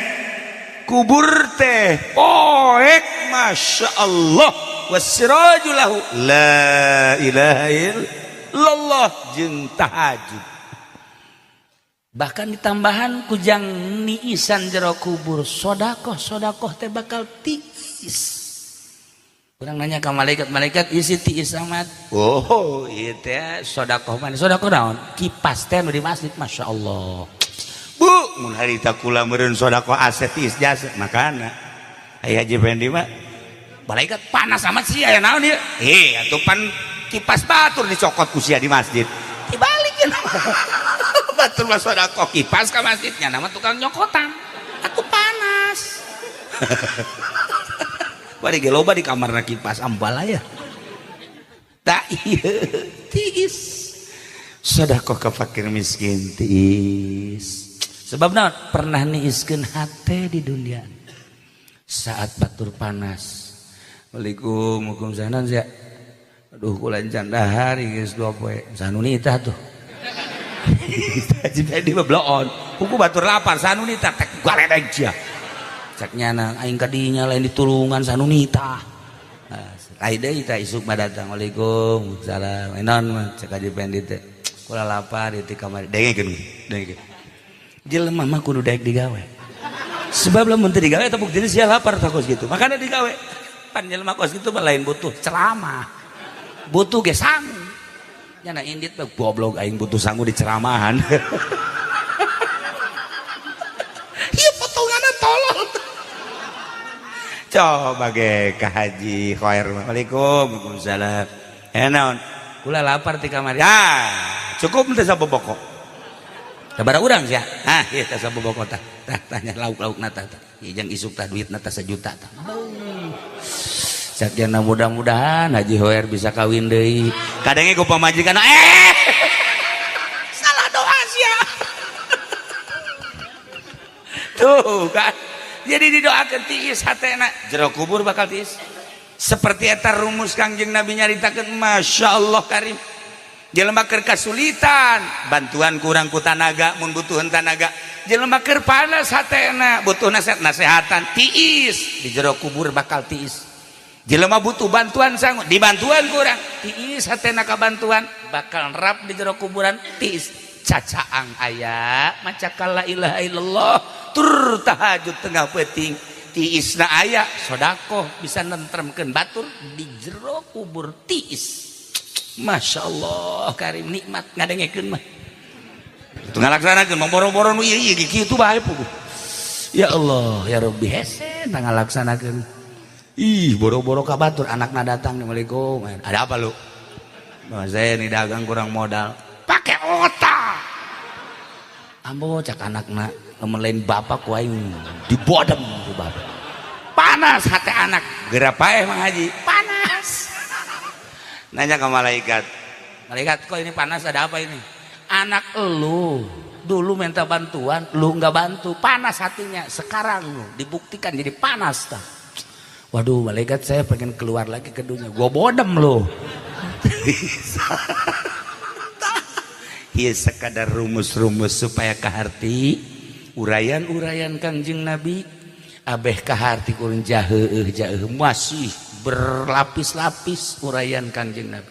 kubur teh poek Masya Allah wasirajul lahu la ilaha illallah jeung tahajud bahkan ditambahan kujang niisan jero kubur sodakoh teh bakal tiis urang nanya ka malaikat isi tiis amat oh ieu teh sodakoh mana sodakoh naon kipas teh nu di masjid Masya Allah bu mun harita kula meureun sodakoh aset tiis jasa makana aya Haji Pendi mah malaikat panas amat sih aya naon ieu atuh pan kipas batur dicokot ku sia di masjid dibalikin batur mah sodakoh kipas ka masjidnya nama tukang nyokotan aku panas bari ge loba di kamarna kipas ambal aya tak ieu tiis sedekah ke fakir miskin tiis sebab naon pernah niiskeun hate di dunia saat batur panas Waalaikumsalam sanan sia aduh kula encan dahar geus 2 poe sanunita tuh jadi bebloon kuku batur lapar sanunita tek galedeg sia cak nyana aing ka dinya lain ditulungan sanunita ai deui tah isuk badatang Waalaikumsalam enon mah cak Haji Pendi teh kula lapar di kamar dengekeun jelema mah kudu daek digawe sebab lamun teu digawe teh buktina sia lapar takos gitu makanya digawe pan jelema kos kitu mah lain butuh ceramah butuh ge sangu nyana indit mah goblok aing butuh sangu di ceramahan ieu potonganna tolol coba ge ka Haji Khoer Waalaikumsalam naon kula lapar ti kamari cukup teh saboboko sabaraha urang sia ieu teh saboboko tah tanya lauk-laukna tah jeung isuk tah duitna tah 1 juta tah sakjana mudah-mudahan Haji Khoer bisa kawin deui kadenge ku pamajikan salah doa sia tuh kan jadi didoakeun tiis hatena jero kubur bakal tiis seperti eta rumus Kangjeng Nabi nyaritakeun Masya Allah karim jelema keur kasulitan bantuan kurang ku tanaga mun butuhan tanaga jelema keur panas hatena butuh nasehatan tiis di jero kubur bakal tiis jelema butuh bantuan sanggup dibantuan kurang tiis hatena ka bantuan bakal rap di jero kuburan tiis cacaang aya maca la ilaha illallah tur tahajud tengah peuting tiisna aya sodaqoh bisa nentremkeun batur di jero kubur tiis. Masya Allah karim nikmat ngadengekeun mah itu ngalaksanakeun mah boro-boro nu ieu kitu bae puguh ya Allah ya Rabbi hese ngalaksanakeun ih boro-boro ka batur anakna datang Assalamualaikum ada apa lu saya ini dagang kurang modal pakai otak ambo cak anakna lain bapak ku aing dibodem ku bapak panas hati anak geura paeh Mang Haji panas nanya ke malaikat kok ini panas ada apa ini anak lu dulu minta bantuan lu nggak bantu panas hatinya sekarang lu dibuktikan jadi panas tak waduh malaikat saya pengen keluar lagi ke dunia gua bodem lu iya sekadar rumus-rumus supaya kaharti urayan-urayan Kangjeng Nabi abeh kaharti kurang jaheuh masih berlapis-lapis urayan Kangjeng Nabi.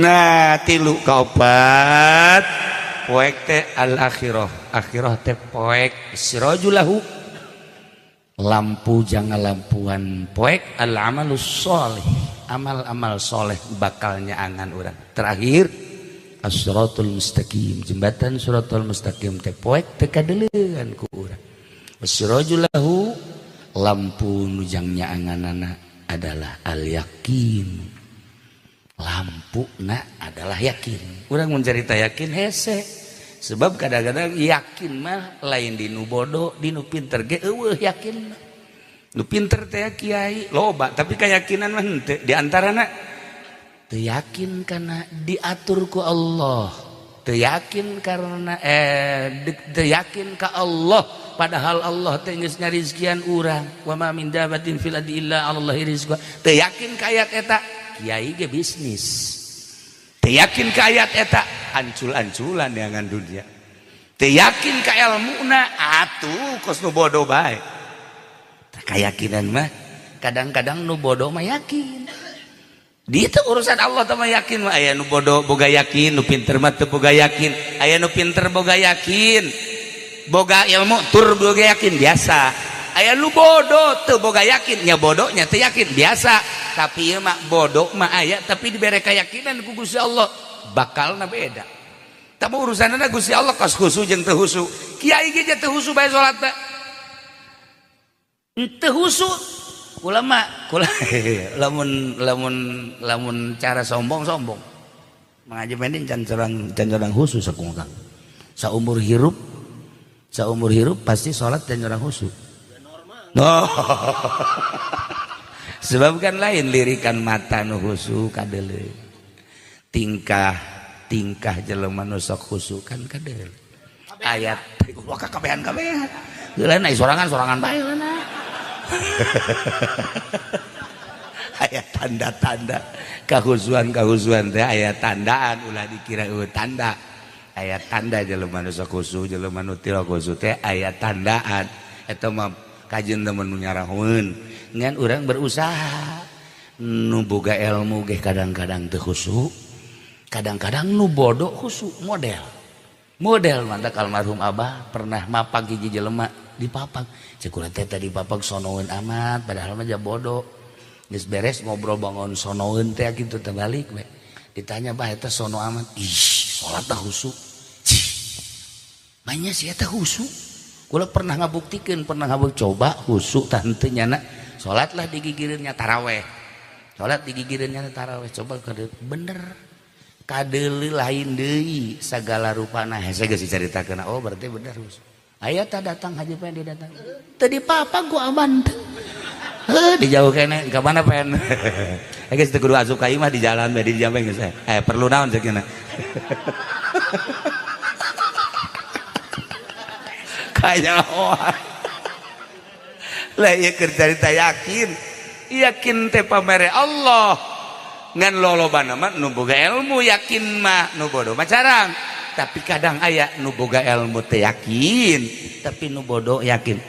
Nah, tilu kaopat poek teh al akhirah teh poek sirajulahu lampu jangan lampuan poek al amalus sholih amal-amal soleh bakalnya angan urang terakhir as-siratul mustaqim jembatan siratul mustaqim teh poek teh kadeuleun ku urang sirajulahu lampu nujangnya anganana adalah al-yakin lampu adalah yakin urang mun carita yakin hese sebab kadang-kadang yakin mah lain di nu bodoh di nu pinter ge eueuh yakin nu pinter teh kiai loba tapi keyakinan mah henteu di antarana teu yakin kana diatur ku Allah teu yakin karena teu yakin ka Allah padahal Allah teh geus ngarizkian urang wa ma min dabatin fil ardi illa 'alallahi rizqa teu yakin ka ayat eta kiai ge bisnis teu yakin ka ayat eta ancul-anculan dengan dunia teu yakin ka ilmuna atuh kos nu bodoh bae keyakinan mah kadang-kadang nu bodoh mah yakin di itu urusan Allah teh mah yakin mah aya nu bodoh boga yakin nu pinter mah teu boga yakin aya nu pinter boga yakin boga ilmu tur boga yakin biasa aya lu bodoh teu boga yakin nya bodohnya teu yakin biasa tapi ieu mah bodoh mah aya tapi dibere keyakinan ku Gusti Allah bakalna beda tapi urusanna Gusti Allah kos khusu jeung teu husu kiai ge teu husu bae salatna teu husu ulama lamun cara sombong mengaji mending can curang husu sakungkang saumur hirup pasti sholat dan orang khusyuk. No. Sebab kan lain lirikan mata nu khusyuk kadeuleu. Tingkah jelema nu sok khusyuk kan kadeuleu. Ayat wah kabehan. Geulana sorangan bae geulana. Ayat tanda-tanda kahusuan teh ayat tandaan ulah dikira tanda. Ayat tanda jelema nu sakusu jelema nu teu kusu teh ayat tandaan eta mah kajeun temen nu nyarahun ngan urang berusaha nu boga ilmu ge kadang-kadang teu khusu kadang-kadang nu bodoh khusu model mantap almarhum Abah pernah mapag hiji jelema dipapag cek urang teh tadi dipapag sonoeun amat padahal mah bodoh geus beres ngobrol bangun sonoeun teh kitu teh balik we ditanya bah eta sono amat ih sholat dah khusyuk mainnya sih eta khusyuk kula pernah ngabuktikan coba khusyuk tante nyana sholatlah di gigireunnya taraweh coba bener kadeuli lain deui sagala rupana hese geus dicaritakeun oh berarti bener khusyuk aya tah datang haji pengen didatang teu dipapa ku aman dijauh kene ka mana pen geus teu kudu asup ka imah di jalan bae di jambe geus perlu naon ceukna kayak lah ieu keur carita yakin teh pamere Allah ngan lolobana mah nu boga ilmu yakin mah nu bodoh mah carang. Tapi kadang aya nu boga ilmu teh yakin tapi nu bodoh yakin.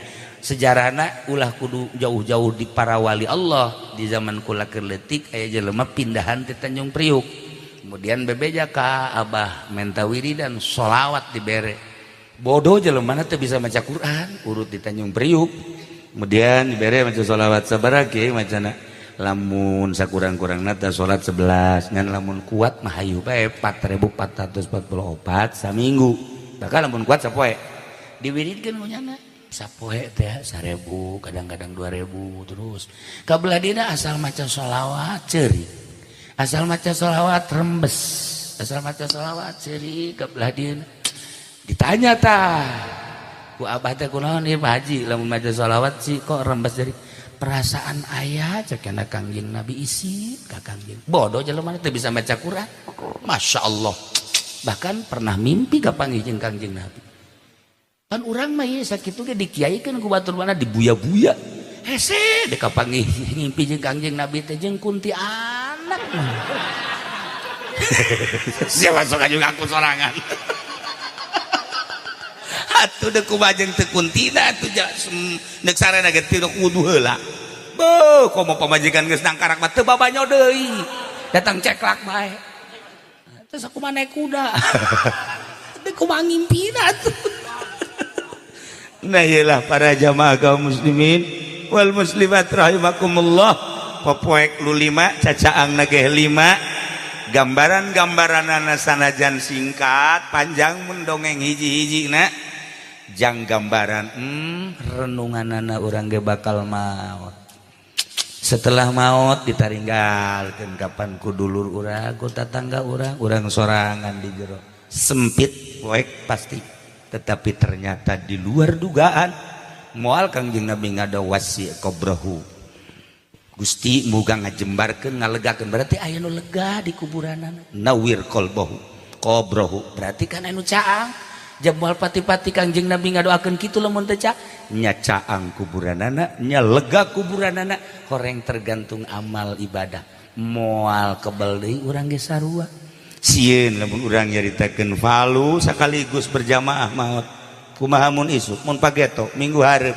Sejarahna ulah kudu jauh-jauh di para wali Allah di zaman kula keur leutik aya jelema pindahan ti Tanjung Priuk. Kemudian bebeja ka Abah menta wiridan sholawat dibere. Bodoh jelema teh bisa maca Quran urut di Tanjung Priuk. Kemudian dibere maca sholawat sabaraha kieu macana lamun sakurang-kurangna teh salat 11 ngan lamun kuat mah hayu bae 4444 saminggu. Bahkan lamun kuat sapoe diwiridkeun kunyana sapoe teh 1000 kadang-kadang 2000 terus kabelah dina asal maca sholawat ceurik asal maca sholawat rembes asal maca sholawat ceurik kabelah dina ditanya tah ku abah teh kunaon ieu Pak Haji lamun maca sholawat sih kok rembes dari perasaan aya cekana Kangjeng Nabi isi ka Kangjeng bodoh jelema teh bisa maca Quran Masya Allah bahkan pernah mimpi ka panggih jeung Kangjeng Nabi kan urang mah ieu sakitu ge dikiaikeun ku batur mana dibuya-buya hese dek kapanggih ngimpi jeung Kangjeng Nabi teh jeung kunti anak siapa sok juga aku sorangan atuh deuk kumaha jeung teu kuntina atuh deuk sarena ge teu wudu heula beuh komo pamajikan geus nangkarak mah teu babanyo deui datang ceklak bae terus aku mah naik kuda deuk kumaha ngimpina atuh. Nah iyalah para jamaah kaum muslimin wal muslimat rahimakumullah popoek lu 5 cacaang nageh 5 gambaran-gambaranana sanajan singkat panjang mendongeng hiji-hijina jang gambaran renunganana urang ge bakal maot setelah maot ditaringgalkeun kapan ku dulur urang ku tatangga urang sorangan di jero sempit poek pasti tetapi ternyata di luar dugaan moal Kangjeng Nabi ngada wasi kobrahu Gusti muga ngajembarkeun ngalegakeun berarti aya nu lega di kuburanana nawir qalbahu kobrahu berarti kan anu caang jabal pati-pati Kangjeng Nabi ngadoakeun kitu lamun teu nya caang kuburanana nya lega kuburanana horeng tergantung amal ibadah moal kebal deui urang ge sarua sieun lamun urang nyaritakeun falu sakaligus berjamaah maot kumaha mun isuk mun pageto minggu hareup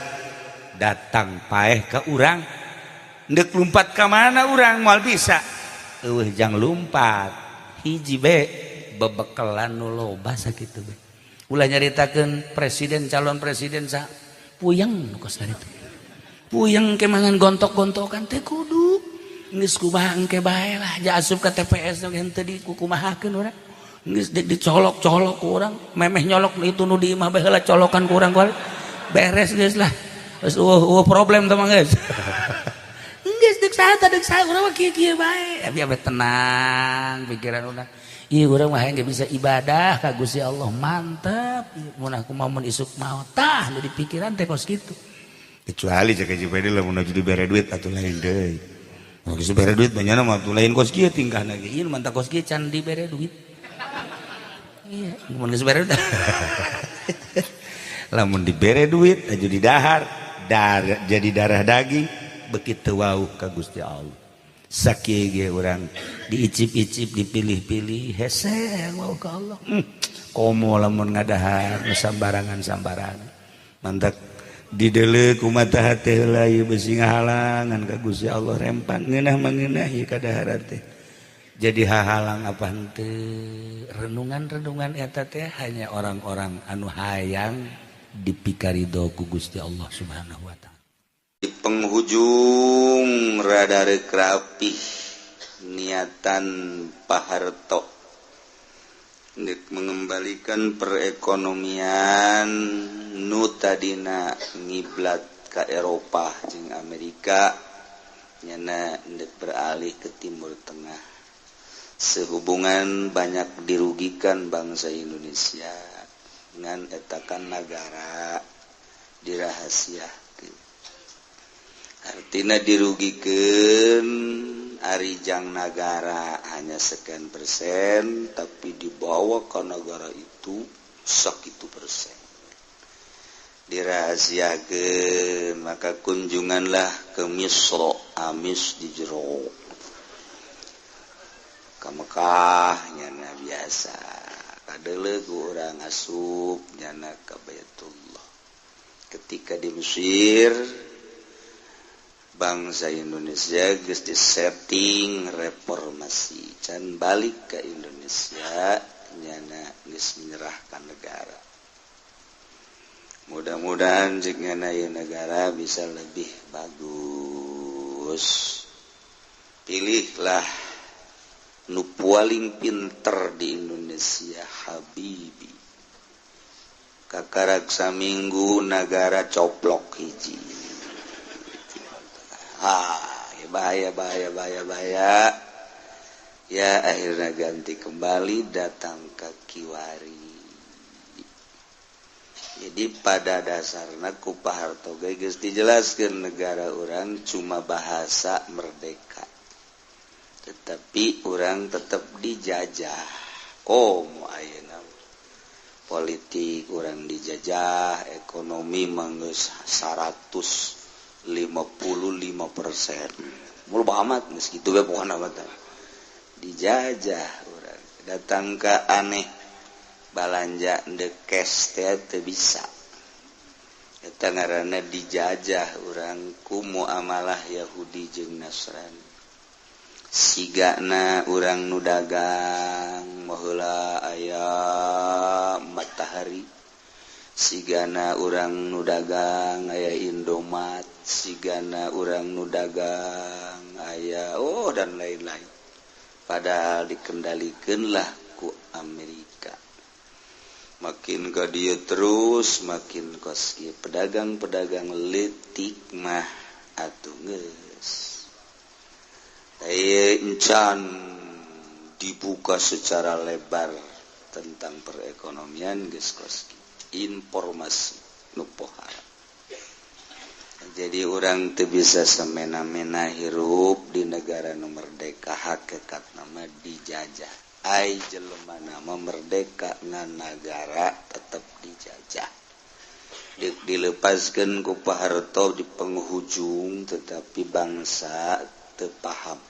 datang paeh ka urang deuk lumpat ka mana urang moal bisa eueuh jang lumpat hiji be bebekelan nu loba sakitu be ulah nyaritakeun presiden calon presiden sa puyeng nu kos itu puyeng ke mangan gontok-gontokan teh kudu geus kumaha engke bae lah ja asup ka TPS ge henteu dikumahakeun urang geus dicolok-colok ku urang memeh nyolok itu nu di imah bae heula colokan ku urang beres geus lah geus problem teh mah geus geus deuk saha urang mah kieu-kieu bae abi tenang pikiran urang ieu urang mah hayang bisa ibadah ka Gusti Allah mantep mun aku mun isuk maot tah nu dipikiran teh kos kitu kecuali cek JPD lamun aju dibere duit atuh lain deui geus bere duit banyana mah tuh lain kos kieu tingkahna ge ieu mantap kos kieu can dibere duit iya mun geus bere duit lamun dibere duit aju didahar jadi darah daging bekitu wau ka Gusti Allah sakieu ge urang diicip-icip dipilih-pilih hese wau ka Allah komo lamun ngadahar sambarangan mantap dideleu ku mata hati heula ieu besi ngahalangan ka Gusti Allah rempang ngeunah mangeunah ieu kadahar teh jadi hahalang apa henteu renungan-renungan eta teh hanya orang-orang anu hayang dipikaridho ku Gusti Allah Subhanahu wa taala di penghujung rada reuk rapih niatan paharto untuk mengembalikan perekonomian nu tadina ngiblat ke Eropa jeung Amerika nyana ndek beralih ke Timur Tengah sehubungan banyak dirugikan bangsa Indonesia ngan etakan negara dirahasiakeun artina dirugikeun arijang negara hanya sekian persen tapi dibawa ke negara itu sakitu persen dirahasiakeun maka kunjunganlah ke Misra amis di jero Mekah nyana biasa kadele urang asup nyana ka Baitullah. Ketika di Mesir bangsa Indonesia geus disetting reformasi can balik ke Indonesia nyana geus menyerahkan negara. Mudah-mudahan cik nyana ieu negara bisa lebih bagus. Pilihlah nu paling pinter di Indonesia Habibi. Kakarak saminggu negara coplok hiji. Bahaya. Ya akhirnya ganti kembali datang ke Kiwari. Jadi pada dasarnya ku Pak Hartoga geus dijelaskeun negara orang cuma bahasa merdeka. Tetapi orang tetap dijajah. Mau ayeuna politik orang dijajah, ekonomi manggeus 155%. Mulu amat geus kitu we pokona mah dijajah orang. Datang ke aneh balanja the cash teh bisa. Eta ngaranna dijajah orang ku muamalah Yahudi jeung Nasrani. Sigana urang nu dagang baheula aya Matahari, sigana urang nu dagang aya Indomaret, sigana urang nu dagang aya dan lain-lain. Padahal dikendalikeun lah ku Amerika. Makin ka dieu terus makin kos ieu pedagang-pedagang leutik mah atuh geus encan dibuka secara lebar tentang perekonomian geus koski informasi nu pohara. Jadi orang teu bisa semena-mena hirup di negara nu merdeka, hakikat nama dijajah. Ai jelema nama merdeka ngan negara tetap dijajah. Dilepaskeun ku Pak Harto di penghujung tetapi bangsa teu paham.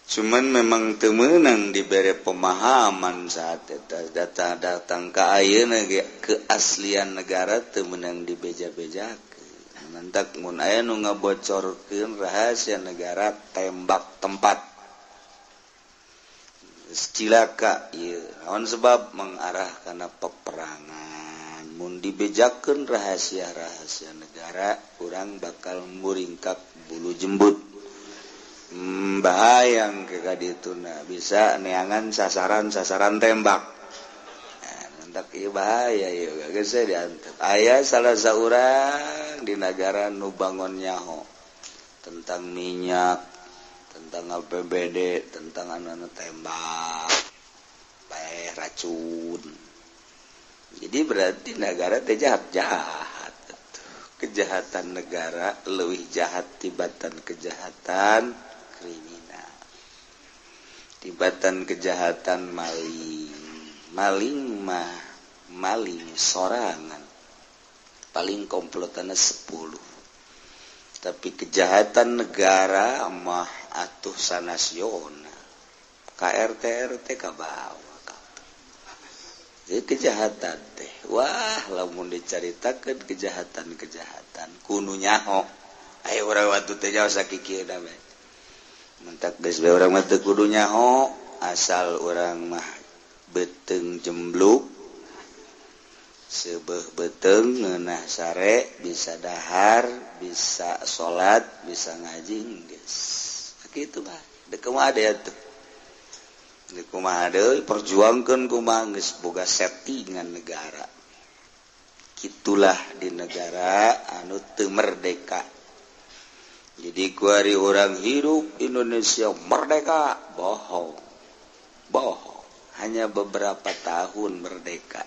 Cuman memang teu meunang dibere pemahaman saat eta datang ka ayeuna ge keaslian negara teu meunang dibeja-bejakeun. Mantak mun aya nu ngabocorkeun rahasia negara tembak tempat. Cilaka ieu naon sebab mengarah kana peperangan. Mun dibejakeun rahasia-rahasia negara urang bakal muringkak bulu jembut. Bahayang ke kadituna bisa neangan sasaran tembak. Nantak ieu bahaya ieu geus diantep. Aya salah saurang di negara nu bangun nyaho tentang minyak, tentang APBD, tentang anu tembak, bae racun. Jadi berarti negara teh jahat. Kejahatan negara leuwih jahat tibatan kejahatan kriminal. Tibatan kejahatan maling sorangan paling komplotanna 10. Tapi kejahatan negara mah atuh sanasional. KRT kabawa kabeh. Jadi kejahatan teh wah lamun dicaritakeun kejahatan kudu nyaho. Aya urang waktu teh jauh sakikieu da bae. Mentak geus bae urang mah teu kudu nyaho, asal urang mah beteung jembluk, seubeuh beteung ngeunah sare, bisa dahar, bisa salat, bisa ngaji geus. Kitu bae. Deu kumaha deui atuh. Deu kumaha deui perjuangkeun kumaha geus boga settingan negara. Kitulah di negara anu teu merdeka. Jadi kuari orang hidup Indonesia merdeka, bohong. Hanya beberapa tahun merdeka.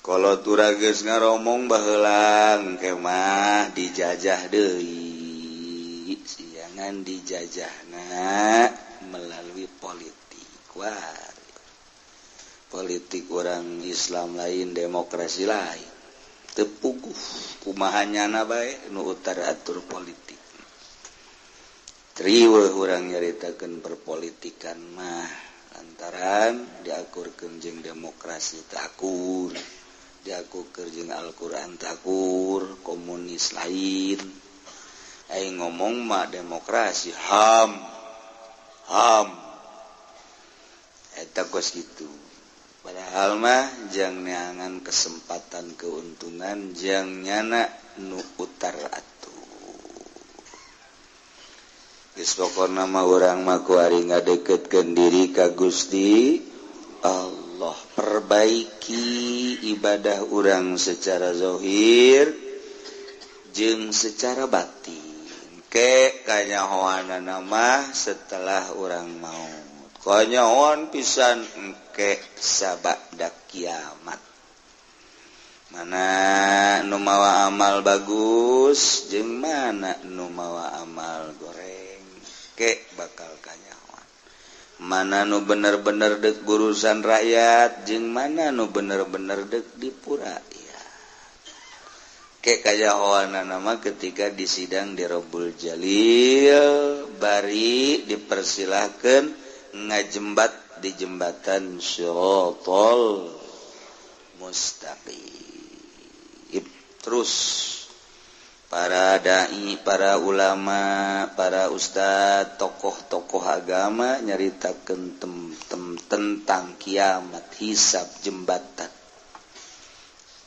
Kalau turah geus ngaromong baheula engke mah dijajah deui. Siangan dijajahna melalui politik. Wah. Politik orang Islam lain, demokrasi lain. Tepuguh kumahanyana bae nu utar atur politik. triwe urang nyaritakeun perpolitikan mah lantaran diakurkeun jeung demokrasi takur, diakurkeun jeung Al-Qur'an takur, komunis lain. Aing ngomong mah demokrasi ham eta kos kitu. Padahal mah jang neangan kesempatan keuntungan jang nyana nu utar atuh. Geus pokona mah urang mah kuari ngadeketkeun diri ka Gusti Allah, perbaiki ibadah urang secara zahir jeung secara batin. Ke kanyahoanana mah setelah urang maut. Kanyahoan pisan engke sabada kiamat. Mana nu mawa amal bagus jeung mana nu mawa amal goreng. Ke bakal kanyahoan. Mana nu bener-bener deuk urusan rakyat jeung mana nu bener-bener deuk dipura. Ke kanyahoanana mah ketika disidang di Rabbul Jalil bari dipersilahkeun ngajembat di jembatan Shiratal Mustaqim. Terus para dai, para ulama, para ustad, tokoh-tokoh agama nyaritakeun tentang kiamat, hisab, jembatan.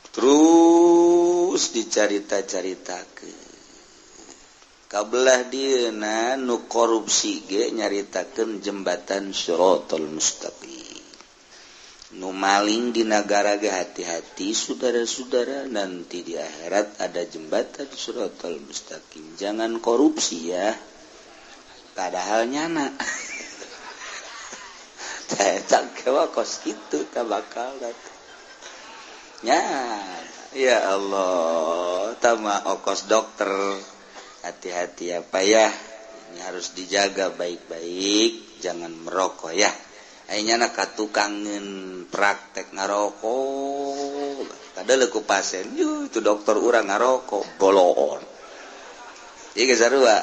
Terus dicarita-caritakeun. Kabelah dieuna nu korupsi ge nyaritakeun jembatan Shiratal Mustaqim. Nu maling di negara ge hati-hati saudara-saudara, nanti di akhirat ada jembatan Shiratal Mustaqim. Jangan korupsi ya. Padahal nyana. Cak kewa kos kitu tah bakal datang. Ya Allah, tama okos dokter, hati-hati apa ya, ini harus dijaga baik-baik, jangan merokok ya. Akhirnya nak katukangen praktek ngarokok, kadang leku pasien, itu dokter urang ngarokok, bolon. Jadi kesarua,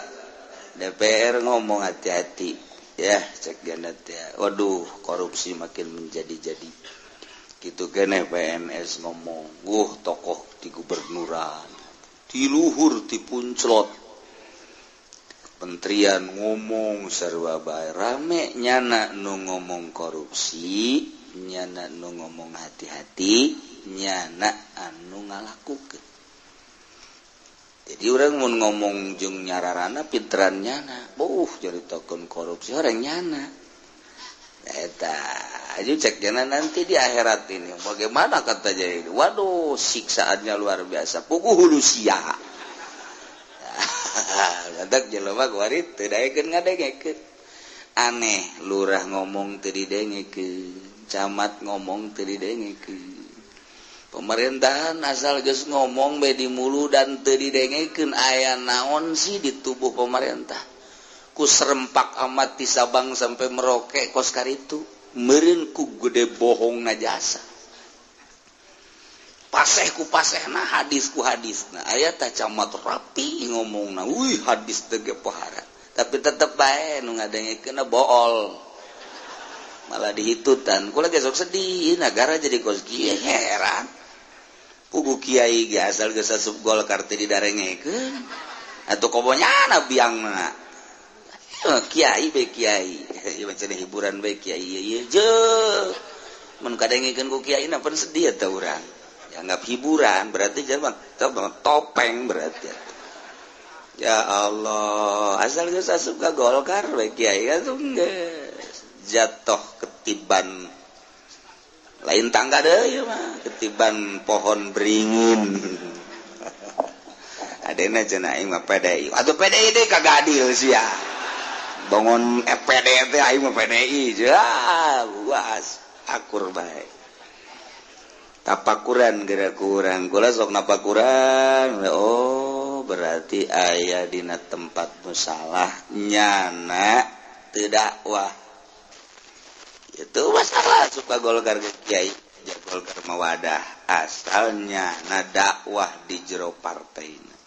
DPR ngomong hati-hati, ya cek gandat ya. Waduh, korupsi makin menjadi-jadi. Gitu kene PNS ngomong, tokoh di gubernuran, di luhur, di punclot, kementerian ngomong sarua bae rame nyana nu ngomong korupsi, nyana nu ngomong hati-hati, nyana anu ngalakukeun. Jadi orang mun ngomong jeung nyararana pinteran nyana, jaritakeun korupsi orang nyana. Eta aja cek jangan nanti di akhirat ini bagaimana kata jadi, waduh siksaannya luar biasa, puguh hulu sia. Lantak jelema kuari teu daekeun ngadengekeun. Aneh, lurah ngomong teu didengekeun, camat ngomong teu didengekeun. Pemerintahan asal geus ngomong bae di mulu dan teu didengekeun, aya naon sih di tubuh pemerintah? Ku serempak amat ti Sabang sampai Merauke kos karitu meureun ku gede bohong na jasa. Paseh ku pasehna, hadis ku hadisna. Aya tah camat rapi ngomongna, wih hadis teu ge pohara. Tapi tetep bae nu ngadengekeunna bool. Malah dihitutan, kula ge sok sedih, negara jadi kos kieu heran. Pugu kiai ge asal geus asup Golkar teh didarengekeun. Atuh kobonyana biangna. Kiai be kiai, ieu macam hiburan be kiai ieu je. Mun kadengikeun ku kiai na pun sedih eta urang. Dianggap hiburan berarti jangan topeng berarti. Ya Allah, asal geus asup ka Golkar be kiai atuh geus jatuh ketiban lain tangga deui mah, ketiban pohon beringin. Adena cenah aing mah PDI. Atuh PDI deui kagak adil sia. Bangun FPD teh aing mah PDI was akur bae. Tapakuran geura kurang, kula sok napakuran. Oh, berarti aya dina tempat musalah nyana teu dakwah. Itu masalah suka Golkar ke kiai, Golkar mawadah asalnya na dakwah di jero partaina.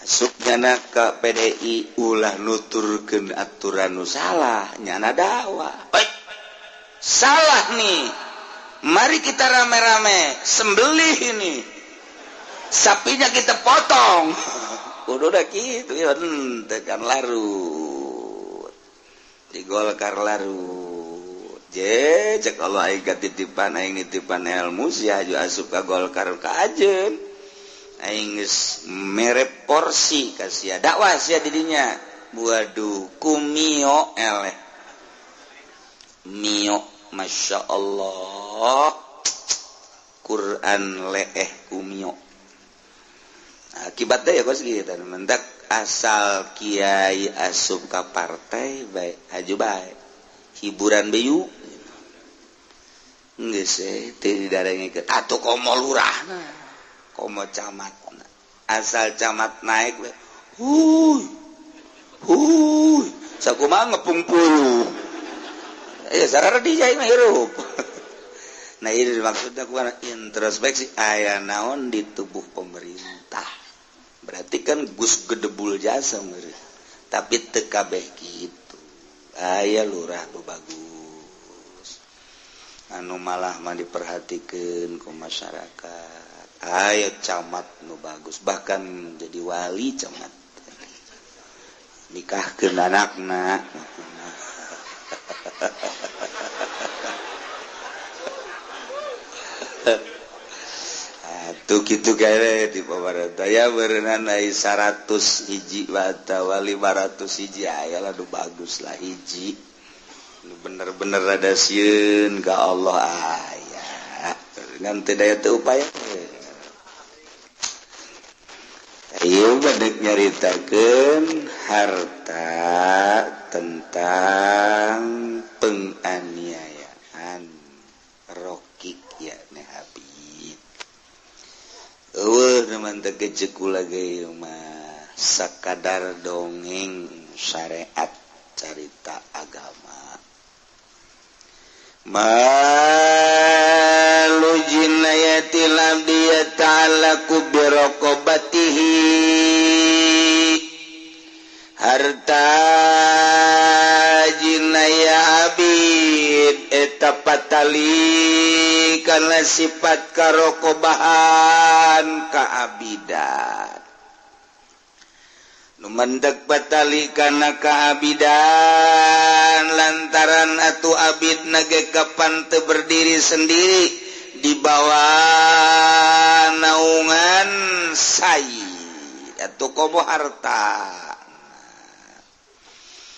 subnyana ka PDI ulah nuturkeun aturan nu salah nyana dakwah. Salah nih. Mari kita rame-rame sembelih ini. Sapinya kita potong. Udah gitu ya tekan larut. Di Golkar larut. Cek kalau aing titipan aing nitipan ilmu sia aju asup ka Golkar ka ajeun. Aing geus mere porsi ka sia dakwah sia didinya. Waduh kumio eleh. Mio Masya Allah Quran leeh kumio. Akibatnya ya kos gitu mendak asal kiai asup ka partai baik haju baik hiburan beyu geus teu didarengikeun atuh komo lurahna komo camatna asal camat naik we huy sakumaha ngepung puluh sarara dijai mah hirup. Nah ini maksudnya kuana introspeksi aya naon di tubuh pemerintah. Berarti kan gus gedebul jasa meureun. Tapi teu kabeh kitu. Aya lurah nu bagus. Anu malah mah diperhatikeun ku masyarakat. Aya camat nu bagus, bahkan jadi wali camat. Nikahkeun anakna. Tuh gitu kaya di pemerintah ya berenang naik 100 hiji atau 500 hiji ayalah nu bagus lah hiji bener-bener ada sieun ka Allah aya nanti daya teu upaya ayo badek nyaritakeun harta tentang penganiayaan rokik ya ne Habib teman tegejekul lagi mah sakadar dongeng syariat carita agama malu jinayatil abdi ta'alaku birokobatihi harta jinaya abid eta patali kana sifat karokobahan kaabidan nu mendek patali kana kaabidan lantaran atu abid nage kapan teu berdiri sendiri di bawah naungan sayyid atuh komo harta.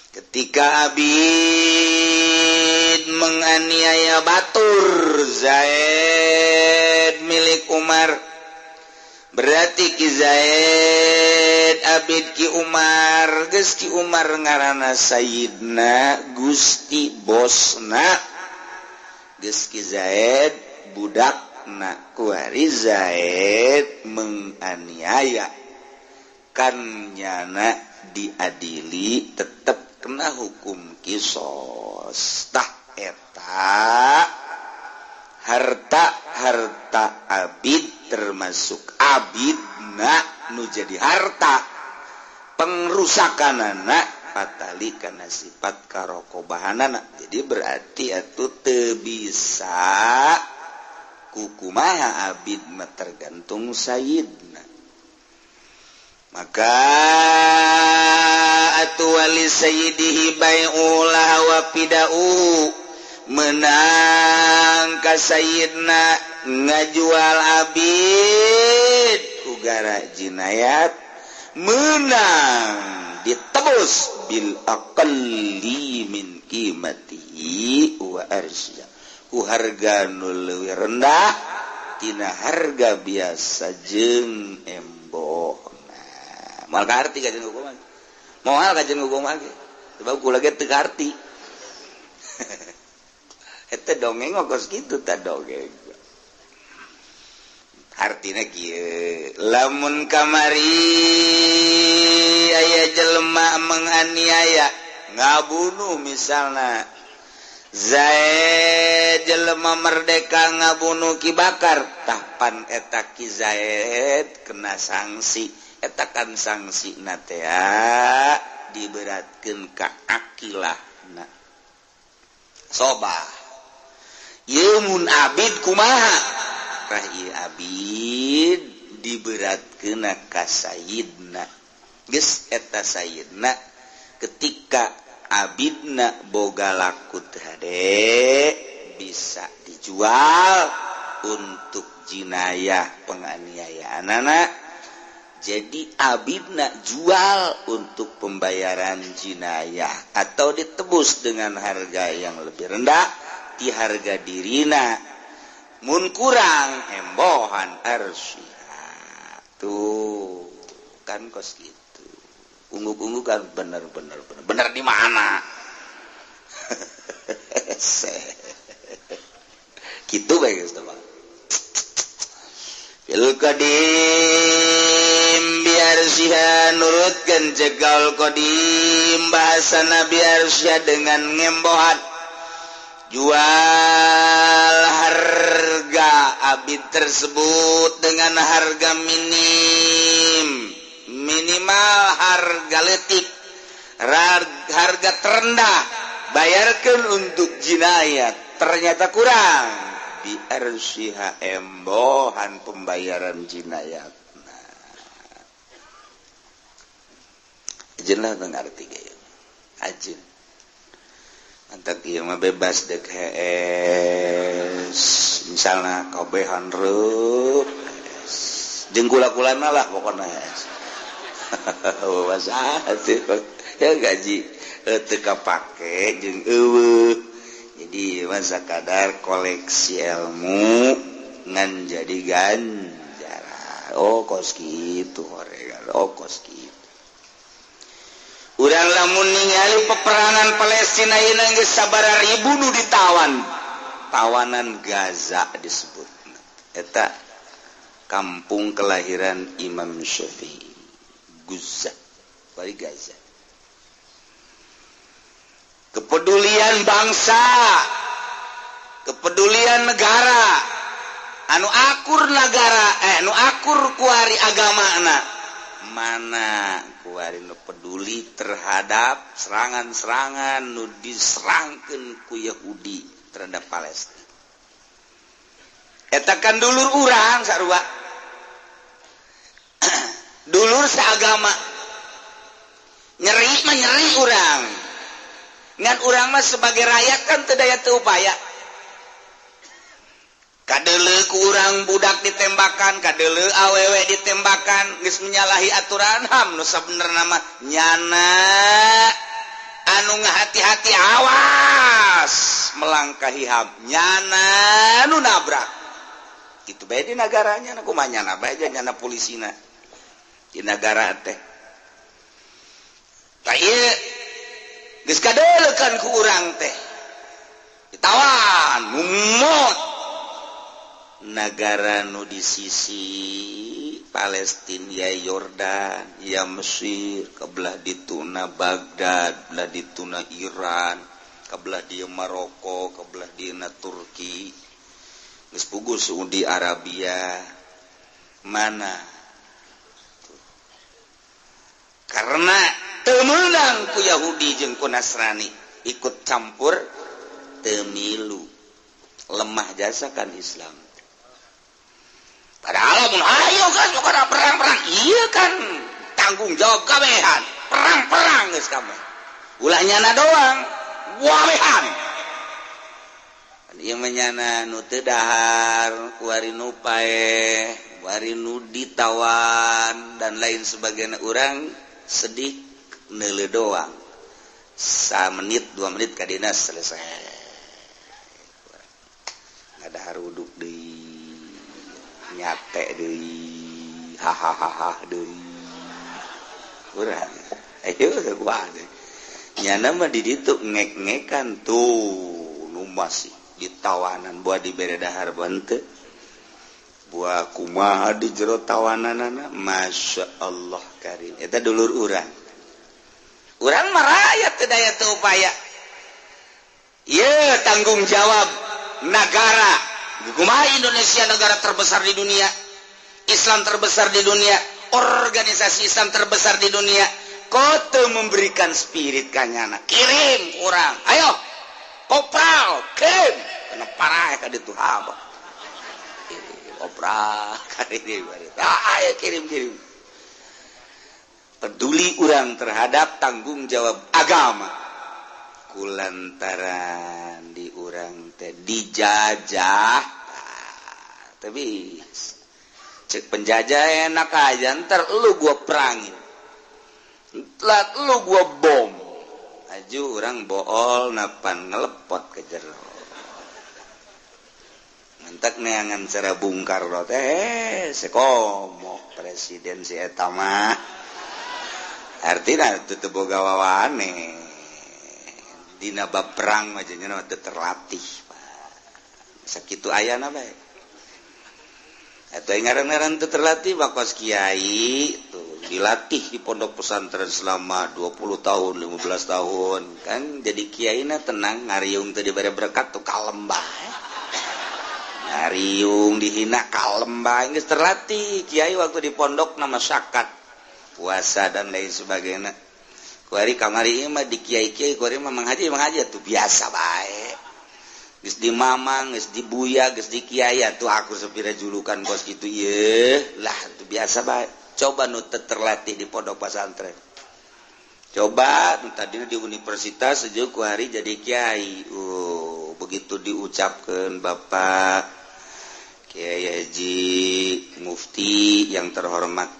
Ketika abid menganiaya batur Zaid milik Umar berarti ki Zaid abid ki Umar geus ki Umar ngaranna Sayyidna Gusti bosna geus ki Zaid budakna kuari Zaid menganiaya kan nyana diadili tetep kena hukum kisos tah eta harta abid termasuk abidna nu jadi harta pengrusakanana patali kana sifat karokobahanana jadi berarti atuh teu bisa kukumaha abid mah tergantung sayyidna maka atu wali sayyidihi bai'ulah wa pida'u menang ka sayyidna ngajual abid kugara jinayat menang ditebus bil aqalli min qimatihi wa arsya ku harga nu leuwih rendah tina harga biasa jeung embok mal karti ka jeung hukum moal ka jeung hukum ge sebab kula ge teu karti eta dongeng ngokos kitu ta dongeng artina kieu lamun kamari aya jelema menganiaya ngabunuh misalna Zaid jelema merdeka ngabunuh Ki Bakar tahpan eta Ki Zaid kena sanksi etakan sanksi natea diberatkeun ka akilahna sobah ieu mun abid kumaha tah ieu abid diberatkeun ka sayyidna geus eta sayyidna ketika abidna boga laku hade bisa dijual untuk jinayah penganiayaanana jadi abidna jual untuk pembayaran jinayah atau ditebus dengan harga yang lebih rendah di harga dirina mun kurang embohan arsyha tuh kan kos gitu ungguk-ungguk kan bener di mana gitu bagus teman fil qadim biar siha nurutkan jegal qadim bahasana biar siha dengan ngembohan jual harga abid tersebut dengan harga minimal harga letik harga terendah bayarkan untuk jinayat ternyata kurang biar siha embohan pembayaran jinayat ajen lah ngerti gaya ajen antak ieu mah bebas dek hees misalna kabehan reup jeung kula-kulana lah pokona hees bahasa ya gaji teu kapake jeung eueuh jadi masa kadar koleksi ilmu ngan jadi ganjaran kos kitu horegan kos kitu urang lamun ningali peperangan Palestina ieu geus sabaraha ribu nu ditawan tawanan Gaza disebutna eta kampung kelahiran Imam Syafi'i Gaza bari Gaza kepedulian bangsa kepedulian negara anu akur negara anu akur kuari agamana mana kuari nu peduli terhadap serangan-serangan nu diserangkeun ku Yahudi terhadap Palestina eta kan dulur urang sarua dulur seagama nyeri urang ngan urang mah sebagai rakyat kan teu daya teu upaya kadeuleu ku urang budak ditembakan kadeuleu awewe ditembakan geus menyalahi aturan HAM nu sabenerna mah nyana anu ngahati-hati awas melangkahi HAM nyana nu nabrak kitu bae di nagaranya kumaha nyana bae nyana polisina di negara teh tah ieu geus kadeulekan ku urang teh ditawan mumut negara nu di sisi Palestina ya Yordan ya Mesir kabelah dituna Baghdad belah dituna Iran kabelah di Maroko kabelah di Turki geus puguh Saudi Arabia mana karena temenang ku Yahudi jeung ku Nasrani ikut campur temilu lemah jasa kan Islam padahal mun ayo kan suka perang-perang iya kan tanggung jawab kabehan perang-perang geus kabeh ulah nyana doang wawehan ieu menyana nu teu dahar kuari nu paeh kuari nu ditawan dan lain sebagainya urang sedih neule doang 1 menit 2 menit kadina selesai ngadahar uduk deui nyate deui hahaha deui urang ayo kumaha deui nyana mah di ditu ngek-ngekan tuh nu masih ditawanan buat dibere dahar bante buah kumaha di jero tawananana masya Allah karim eta dulur urang mah rakyat teu daya teu upaya ieu tanggung jawab negara kumaha Indonesia negara terbesar di dunia Islam terbesar di dunia organisasi Islam terbesar di dunia kota memberikan spirit kanyana kirim orang ayo kopral kirim kena parah ka ditu haba kopral kirim ayo kirim peduli orang terhadap tanggung jawab agama kulantaran di orang teh dijajah tapi cek penjajah enak aja ntar lu gua perangin telat lu gua bom aju orang bool napan ngelepot ke jero ngantak neangan cara bungkar lo teh sekomo presiden si eta mah artinya teu boga wawane dina bab perang mah jeung teu terlatih sakitu ayana bae atau ngaran-ngaran itu terlatih bakos kiai tuh dilatih di pondok pesantren selama 20 tahun 15 tahun kan jadi kiai na tenang ngariung teu dibere berkat tuh kalem bae ngariung dihina kalem bae geus terlatih kiai waktu di pondok nama syakat puasa dan lain sebagainya kuari kamari mah di kiai-kiai kuari mah manghaji tuh biasa bae geus di mamang, geus di buya, geus di kiai tuh aku sepira julukan bos gitu ye lah itu biasa bae. Coba nu terlatih di pondok pesantren. Coba tadi di universitas sejuk ku hari jadi kiai. Begitu diucapkan Bapak Kiai Haji Mufti yang terhormat.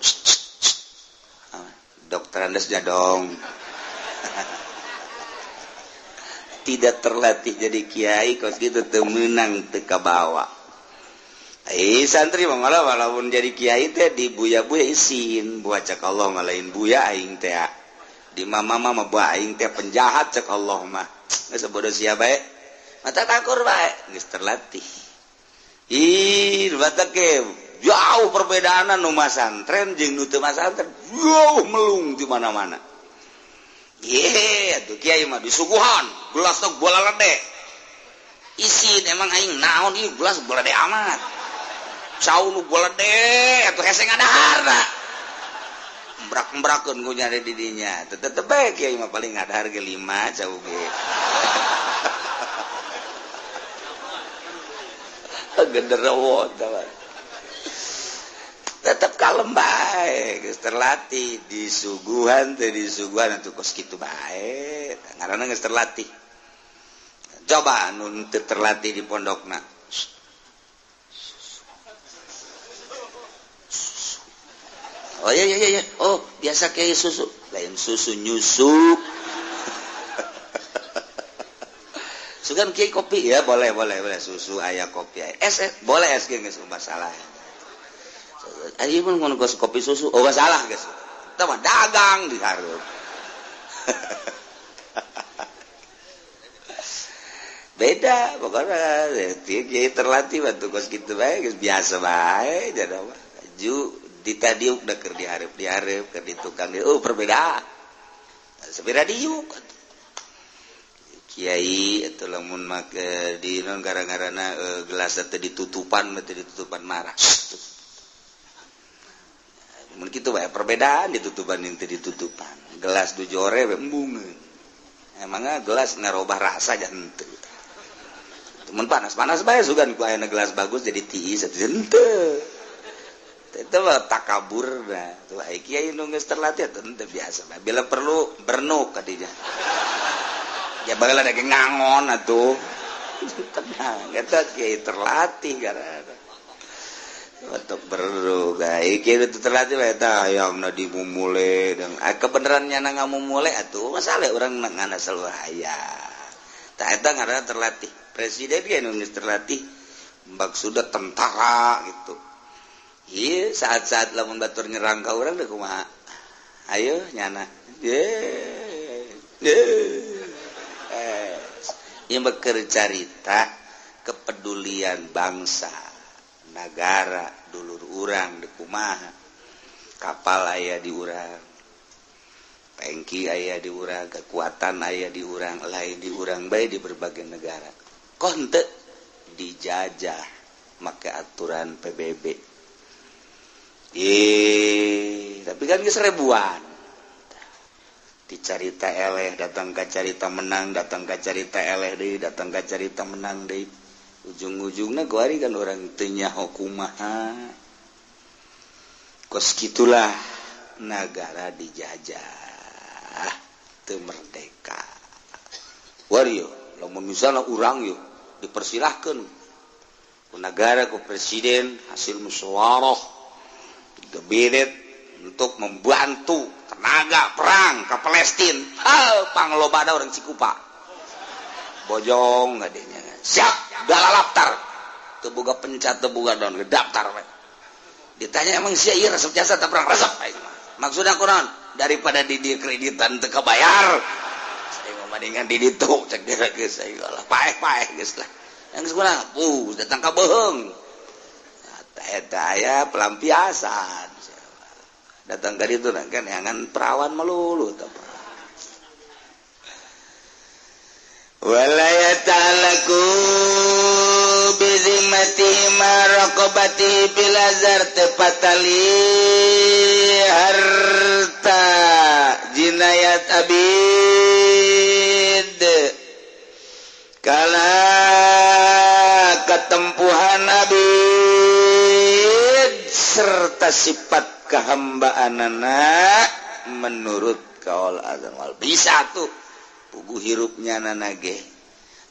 Dokter Andesnya dong. Tidak terlatih jadi kiai kos gitu temenang teka bawa santri mah malah walaupun jadi kiai teh di buya-buya isin buat cek Allah ngalain buya aing teh di mama buah aing teh penjahat cek Allah mah geus bodoh sia bae mata takur bae geus terlatih batak ke jauh perbedaan nu masantren jeung nu teu masantren jauh melung di mana-mana. Tuh kiai mah disuguhan gelas tok bola lede isin emang aing naon ieu gelas bola lede amat cau nu bola lede atuh hese ngadaharna mbrak-mbrakeun ku nyari di dinya tetep bae kiai mah paling ngadahar ge 5 cau ge genderewo tah tetap kalem bae geus terlatih disuguhan teh disuguhan atuh kos kitu bae ngaranna geus terlatih coba anu teu terlatih di pondokna oh iya oh biasa kayak susu lain susu nyusu sugan kiai kopi ya boleh susu aya kopi es boleh es ge geus masalah. Ayo pun ngono kopi susu, oh gak salah guys, kita mah dagang di hareup. Beda, pokoknya dia terlatih bantu kos gitu bae, biasa bae, jadi apa? Ju ditadiuk dah ker dihareup ker di tukang dia, perbedaan. Sepira diuk. Kiai atau lamun make di non gara-garana gelas teh ditutupan marah. Mun kitu bae perbedaan ditutupan yang teu ditutupan. Gelas dujore we embungeun. Emangnya gelas ngarobah rasa jan henteu. Mun panas-panas bae sugan ku aya gelas bagus jadi tiis atuh henteu. Itu mah takabur nah. Tuh ai kiai nu geus terlatih atuh henteu biasa bae. Bila perlu bernuk ka dinya. Ya bageula da ngangon atuh. Tenang, eta kiai terlatih gara-gara untuk beru guys kira itu terlatih lah eta yang nadi mumule dan kebenarannya na ngamumule atuh masalah orang ngana selalu haya tak eta ngaranna terlatih presiden ge nu geus terlatih bak sudah tentara gitu ieu saat-saat lamun batur nyerang ka urang teh kumaha ayo nyana ieu beker carita kepedulian bangsa negara dulur urang di kumaha kapal aya di urang pengki aya di urang kekuatan aya di urang lain di urang bae di berbagai negara kok henteu dijajah make aturan PBB kan geus ribuan. Dicarita eleh datang ka carita menang, datang ka carita eleh deui, datang ka carita menang deui. Ujung-ujungna kuari kan orang teu nyaho kumaha. Kos gitulah negara dijajah teu merdeka. Wario, lamun misalna urang yo dipersilahkeun ku negara, ku presiden hasil musyawarah kabinet untuk membantu tenaga perang ke Palestina. Panglobana orang Cikupa. Bojong ngadenya. Siap, dalam daftar. Teu boga pencat, teu boga daun daftar we. Ditanya emang sia ieu resep jasa teu perang resep. Maksudna kunaon? Daripada di dieu kreditan teu kabayar. Saya ngomandingan di ditu cek dira geus aya lah. Paeh geus lah. Yang sekolah, datang ka beheung. Eta aya pelampiasan. Datang ke ditu kan yangan perawan melulu teh. Wala yata'alaku bizimati maraqabati bilazar tepatali harta jinayat abid kala ketempuhan abid serta sifat kehambaanana menurut kaul azan wal bisa tuh pugu hirupnya nanage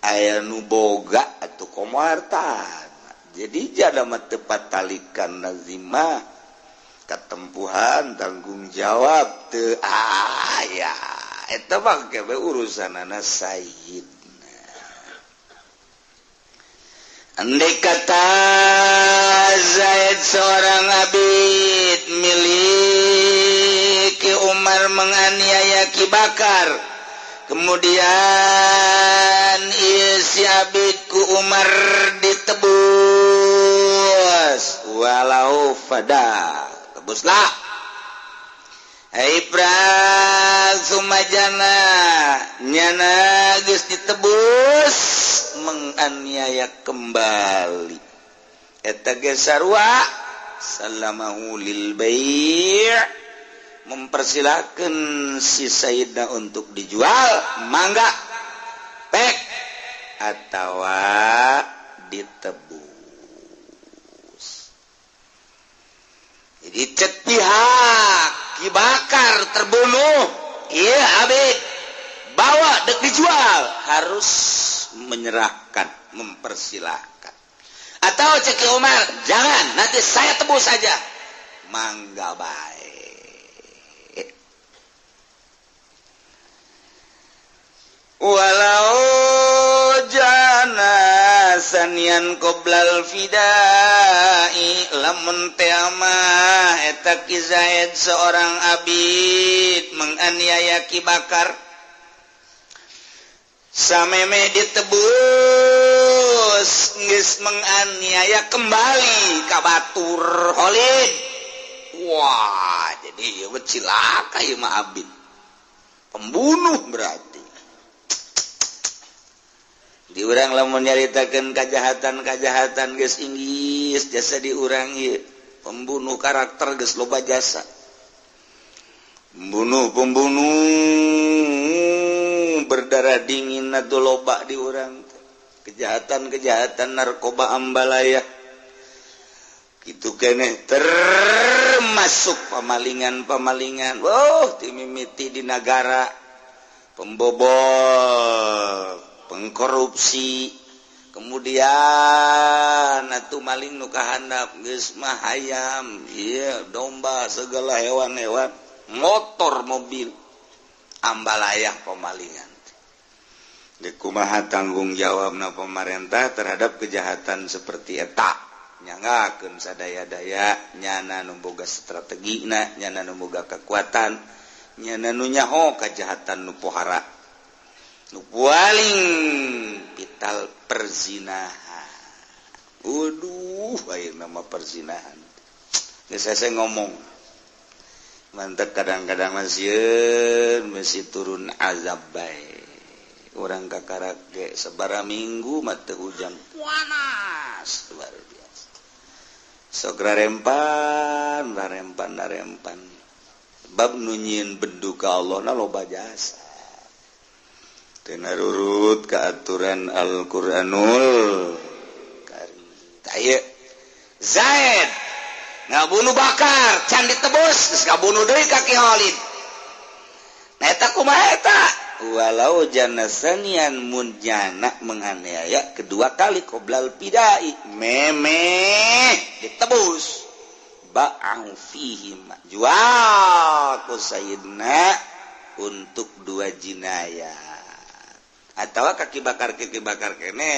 aya nu boga atuh komartan jadi jada mah tepat talikan nazima ketempuhan tanggung jawab teu aya eta mah kebe urusanana sayyid. Andai kata Zaid seorang abid miliki Umar menganiaya Ki Bakar, kemudian si abid ku Umar ditebus walau fada tebuslah Ibra sumajana nyana geus ditebus menganiaya kembali eta ge sarua salamahu lil bai' mempersilahkan si Sayyidna untuk dijual mangga pek atawa ditebus. Jadi cek pihak Ki Bakar terbunuh iya abid bawa dek dijual harus menyerahkan mempersilahkan atau cek ke Umar jangan nanti saya tebus saja mangga baik walau jana sanian qoblal fidai lamun teama eta Ki Zaid seorang abid menganiaya Ki Bakar sameme ditebus geus menganiaya kembali ka batur Khalid. Wah, jadi ieu cilaka ieu mah abid. Pembunuh berarti. Di urang lamun nyaritakeun kajahatan-kajahatan geus inggis jasa di urang ieu. Pembunuh karakter geus loba jasa. Pembunuh berdarah dingin atau loba di orang kejahatan narkoba ambalaya gitu keneh termasuk pamalingan timimiti di negara pembobol pengkorupsi kemudian atuh maling nu kahandap geus mah hayam ieu domba segala hewan-hewan motor mobil ambalayah pemalingan. Kumaha tanggung jawabna pemerintah terhadap kejahatan seperti eta nyangakeun sadaya-daya nyana nu boga strategina nyana nu boga kekuatan nyana nu nyaho kejahatan nu pohara nu paling vital perzinahan. Waduh aya nama perzinahan geus saya ngomong mantap kadang-kadang masih turun azab bae orang kakarak ge sabara minggu mata hujan panas luar biasa sok rarempan bab nunyin benduka Allah na loba jasa teu nurut ka aturan Al-Qur'anul Karim. Taya Zaid ngabunuh Bakar can ditebus geus ngabunuh deui ka Ki Khalid. Nah eta kumaha eta? Walau janasanian mun jana menganiaya kedua kali qoblal pidai memeh ditebus ba'au fihi jual ku sayyidina untuk dua jinayah atawa kaki bakar kene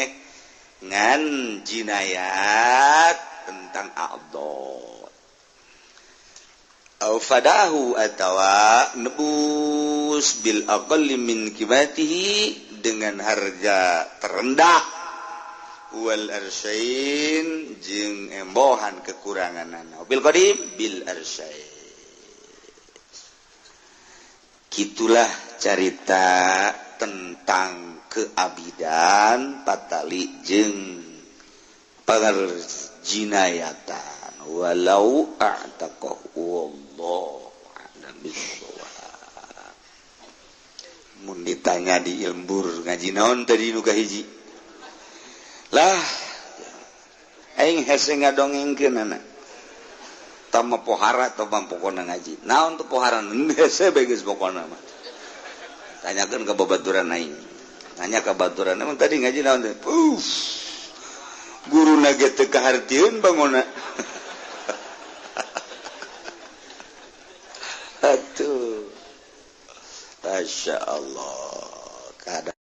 ngan jinayat tentang a'dha au fadahu atawa nebus bil aqalli min qimatihi dengan harga terendah wal arsyain jeung embohan kekuranganana bil qadim bil arsyain. Kitulah carita tentang keabidan patali jeung perjinayatan walau a'taqahu Allah dan bisawab. Mun ditanya di ilmbur ngaji naon tadi nu kahiji lah aing hese ngadongengkeun anak tama pohara atau pokona ngaji naon teu pohara hese beges pokona mah tanyakeun ka babaturan aing nanya ka babaturan emang tadi ngaji naon teh guruna ge teu kahartieun bangona atuh Masya Allah.